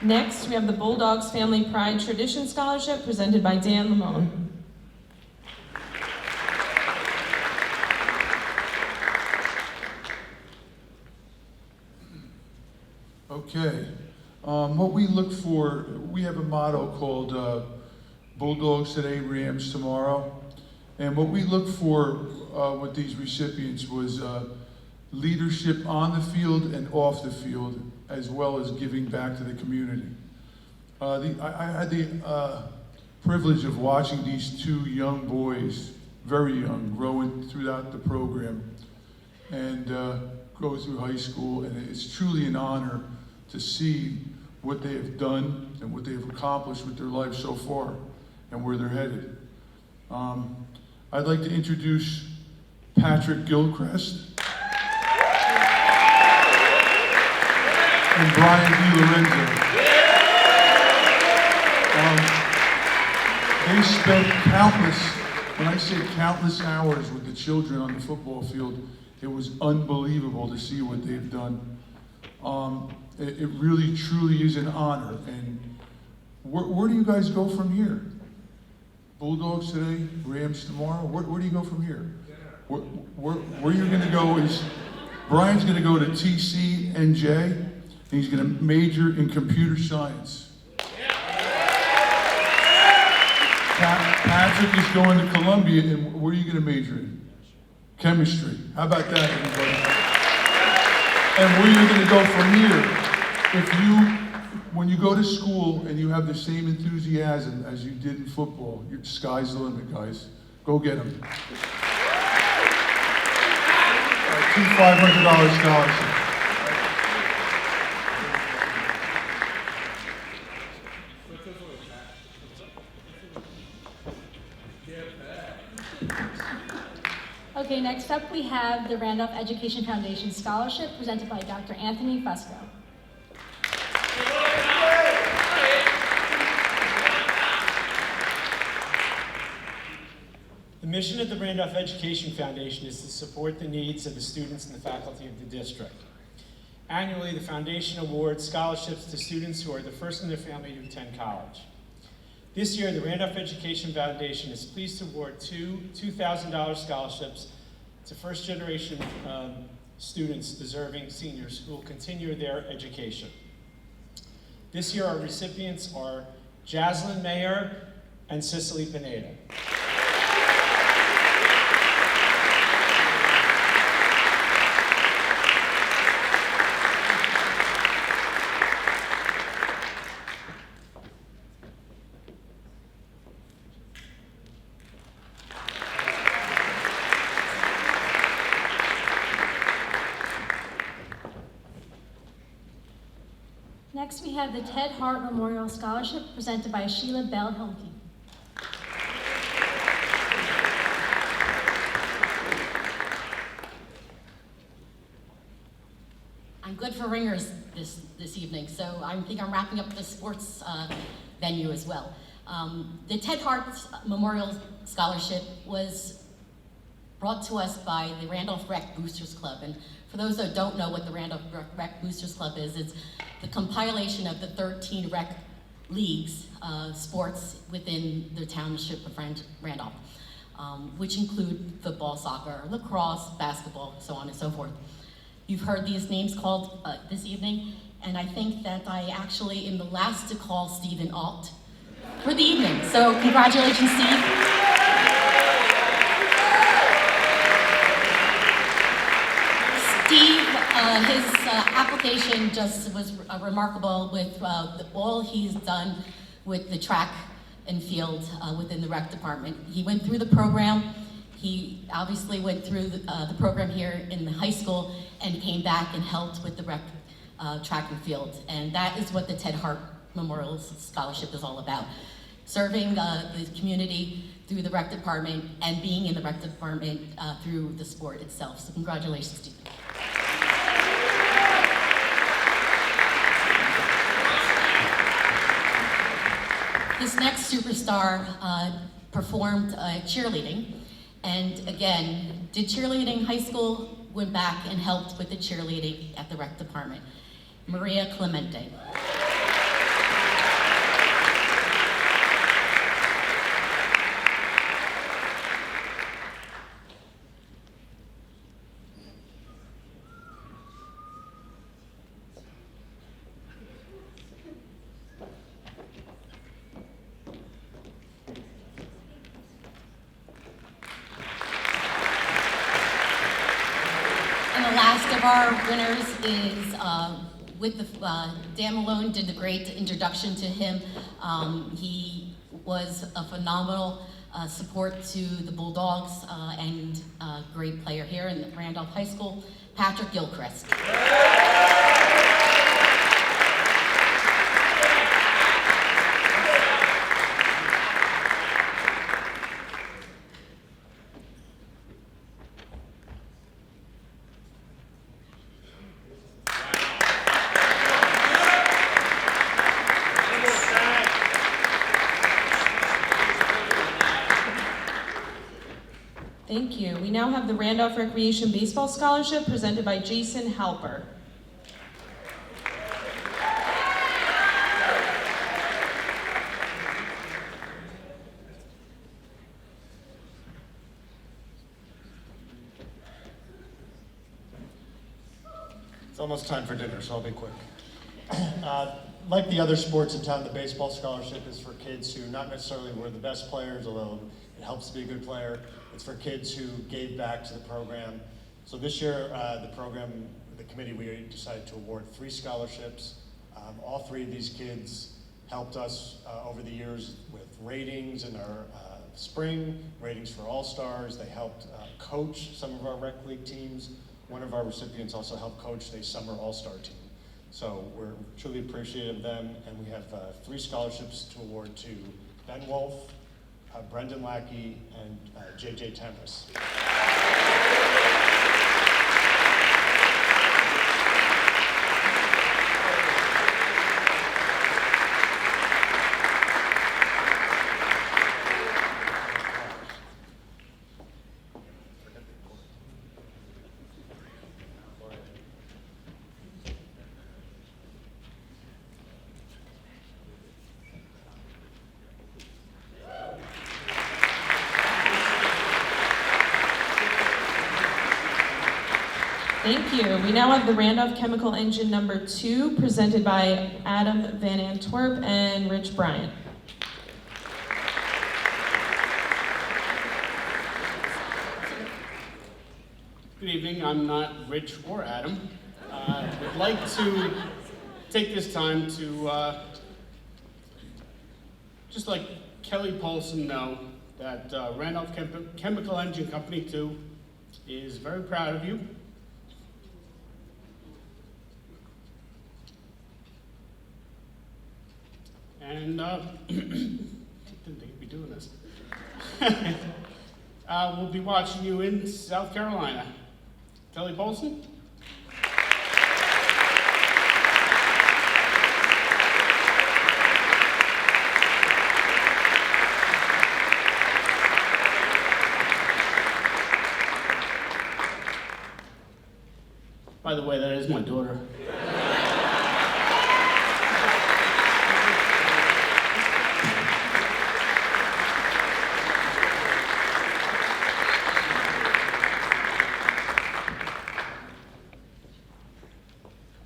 Next, we have the Bulldogs Family Pride Tradition Scholarship presented by Dan Lamone. Okay. What we look for, we have a motto called Bulldogs Today, Rams Tomorrow. And what we look for with these recipients was leadership on the field and off the field, as well as giving back to the community. I had the privilege of watching these two young boys, very young, growing throughout the program and go through high school, and it's truly an honor to see what they have done and what they have accomplished with their life so far and where they're headed. I'd like to introduce Patrick Gilchrist and Brian DiLorenzo. They spent countless, when I say countless hours with the children on the football field, it was unbelievable to see what they've done. It really, truly is an honor. And where do you guys go from here? Bulldogs today, Rams tomorrow? Where do you go from here? Where you're gonna go is, Brian's gonna go to TCNJ, and he's gonna major in computer science. Patrick is going to Columbia, and where are you going to major in? Chemistry. How about that, everybody? And where you're going to go from here, when you go to school and you have the same enthusiasm as you did in football, your sky's the limit, guys. Go get them. Two $500 scholarships. Okay, next up we have the Randolph Education Foundation Scholarship presented by Dr. Anthony Fusco. The mission of the Randolph Education Foundation is to support the needs of the students and the faculty of the district. Annually, the foundation awards scholarships to students who are the first in their family to attend college. This year, the Randolph Education Foundation is pleased to award two $2,000 scholarships to first-generation students, deserving seniors, who will continue their education. This year, our recipients are Jaslyn Mayer and Cicely Pineda. Next, we have the Ted Hart Memorial Scholarship presented by Sheila Bell Hilke. I'm good for ringers this evening, so I think I'm wrapping up the sports venue as well. The Ted Hart Memorial Scholarship was brought to us by the Randolph Rec Boosters Club. And for those that don't know what the Randolph Rec Boosters Club is, it's the compilation of the 13 rec leagues, sports within the township of Randolph, which include football, soccer, lacrosse, basketball, so on and so forth. You've heard these names called this evening, and I think that I actually am the last to call Stephen Alt for the evening. So congratulations, Steve. Steve, his application just was remarkable with all he's done with the track and field within the rec department. He went through the program. He obviously went through the program here in the high school and came back and helped with the rec track and field. And that is what the Ted Hart Memorial Scholarship is all about. Serving the community through the rec department and being in the rec department through the sport itself. So congratulations, Steve. This next superstar performed cheerleading, and again, did cheerleading in high school, went back and helped with the cheerleading at the rec department. Maria Clemente. And the last of our winners is Dan Malone did the great introduction to him. He was a phenomenal support to the Bulldogs and a great player here in Randolph High School, Patrick Gilchrist. Thank you. We now have the Randolph Recreation Baseball Scholarship presented by Jason Halper. It's almost time for dinner, so I'll be quick. Like the other sports in town, the baseball scholarship is for kids who not necessarily were the best players, although it helps to be a good player. It's for kids who gave back to the program. So this year, the committee, we decided to award 3 scholarships. All 3 of these kids helped us over the years with ratings in our spring, ratings for All-Stars. They helped coach some of our rec league teams. One of our recipients also helped coach the summer All-Star team. So we're truly appreciative of them, and we have 3 scholarships to award to Ben Wolf, Brendan Lackey, and JJ Temris. Thank you. We now have the Randolph Chemical Engine number 2 presented by Adam Van Antwerp and Rich Bryant. Good evening. I'm not Rich or Adam. Would like to take this time to just let Kelly Polson know that Randolph Chemical Engine Company 2 is very proud of you. And didn't think we'd be doing this. We'll be watching you in South Carolina. Kelly Polson? By the way, that is my daughter.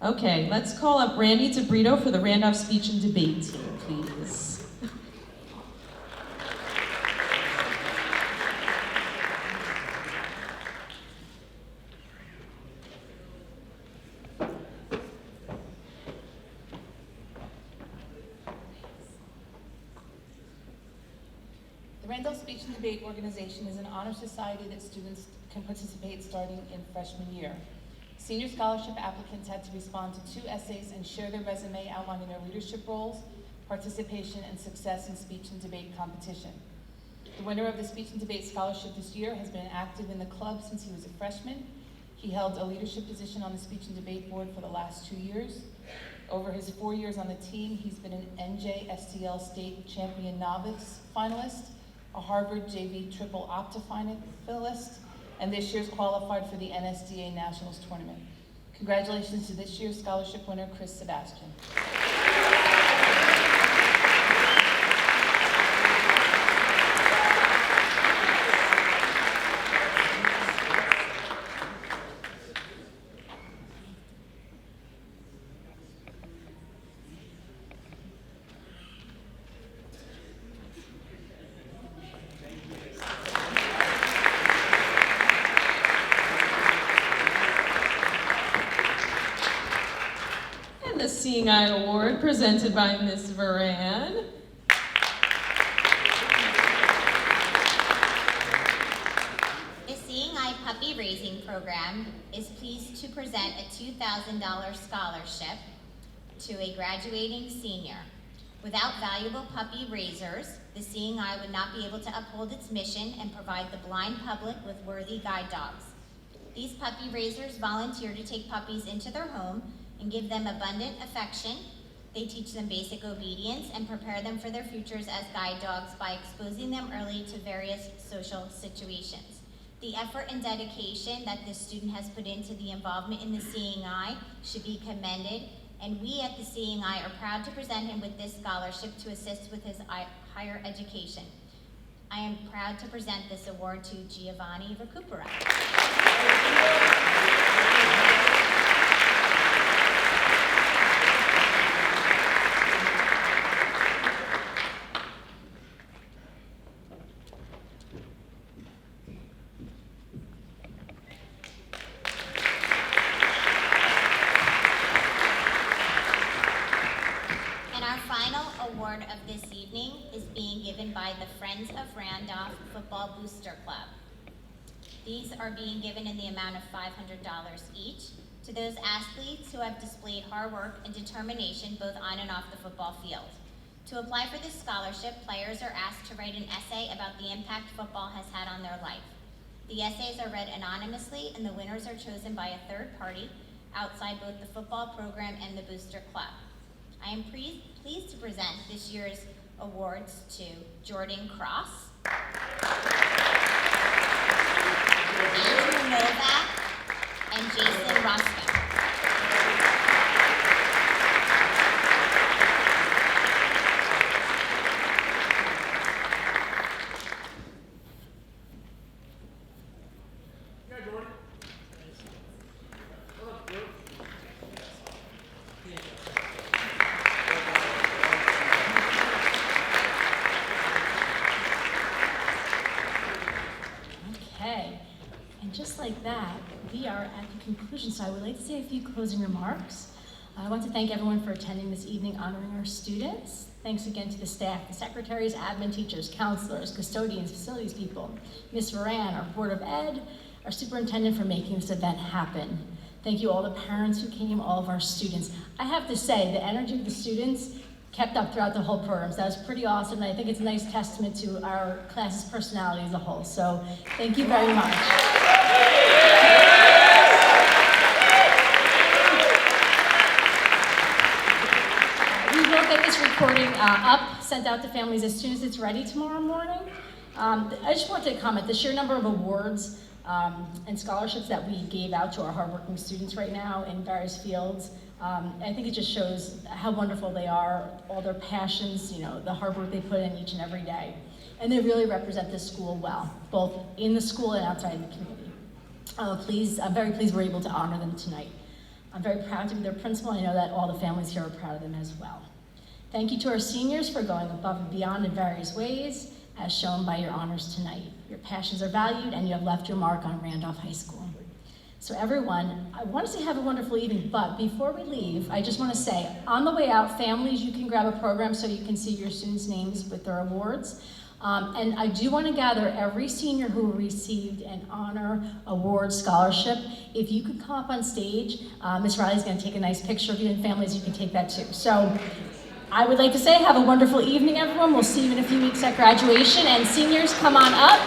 Okay, let's call up Randy DeBrito for the Randolph Speech and Debate team, please. The Randolph Speech and Debate Organization is an honor society that students can participate starting in freshman year. Senior scholarship applicants had to respond to 2 essays and share their resume outlining their leadership roles, participation, and success in speech and debate competition. The winner of the Speech and Debate Scholarship this year has been active in the club since he was a freshman. He held a leadership position on the Speech and Debate Board for the last 2 years. Over his 4 years on the team, he's been an NJSTL State Champion Novice finalist, a Harvard JV Triple Opta finalist, and this year's qualified for the NSDA Nationals Tournament. Congratulations to this year's scholarship winner, Chris Sebastian. The Seeing Eye Award presented by Ms. Varan. The Seeing Eye Puppy Raising Program is pleased to present a $2,000 scholarship to a graduating senior. Without valuable puppy raisers, the Seeing Eye would not be able to uphold its mission and provide the blind public with worthy guide dogs. These puppy raisers volunteer to take puppies into their home and give them abundant affection. They teach them basic obedience and prepare them for their futures as guide dogs by exposing them early to various social situations. The effort and dedication that this student has put into the involvement in the Seeing Eye should be commended, and we at the Seeing Eye are proud to present him with this scholarship to assist with his higher education. I am proud to present this award to Giovanni Recupera. Award of this evening is being given by the Friends of Randolph Football Booster Club. These are being given in the amount of $500 each to those athletes who have displayed hard work and determination both on and off the football field. To apply for this scholarship, players are asked to write an essay about the impact football has had on their life. The essays are read anonymously, and the winners are chosen by a third party outside both the football program and the Booster Club. I am pleased to present this year's awards to Jordan Cross, Andrew Novak, and Jason Roscoe. Just like that, we are at the conclusion, so I would like to say a few closing remarks. I want to thank everyone for attending this evening, honoring our students. Thanks again to the staff, the secretaries, admin teachers, counselors, custodians, facilities people, Ms. Varan, our Board of Ed, our superintendent for making this event happen. Thank you all the parents who came, all of our students. I have to say, the energy of the students kept up throughout the whole program. So that was pretty awesome, and I think it's a nice testament to our class's personality as a whole. So thank you very much. We will get this recording up, sent out to families as soon as it's ready tomorrow morning. I just wanted to comment, the sheer number of awards and scholarships that we gave out to our hardworking students right now in various fields, I think it just shows how wonderful they are, all their passions, you know, the hard work they put in each and every day. And they really represent this school well, both in the school and outside the community. I'm very pleased we're able to honor them tonight. I'm very proud to be their principal, and I know that all the families here are proud of them as well. Thank you to our seniors for going above and beyond in various ways, as shown by your honors tonight. Your passions are valued, and you have left your mark on Randolph High School. So everyone, I want to say have a wonderful evening, but before we leave, I just want to say, on the way out, families, you can grab a program so you can see your students' names with their awards. And I do want to gather every senior who received an honor award scholarship. If you could come up on stage, Ms. Riley's going to take a nice picture of you, and families, you can take that too. So I would like to say have a wonderful evening, everyone. We'll see you in a few weeks at graduation, and seniors, come on up.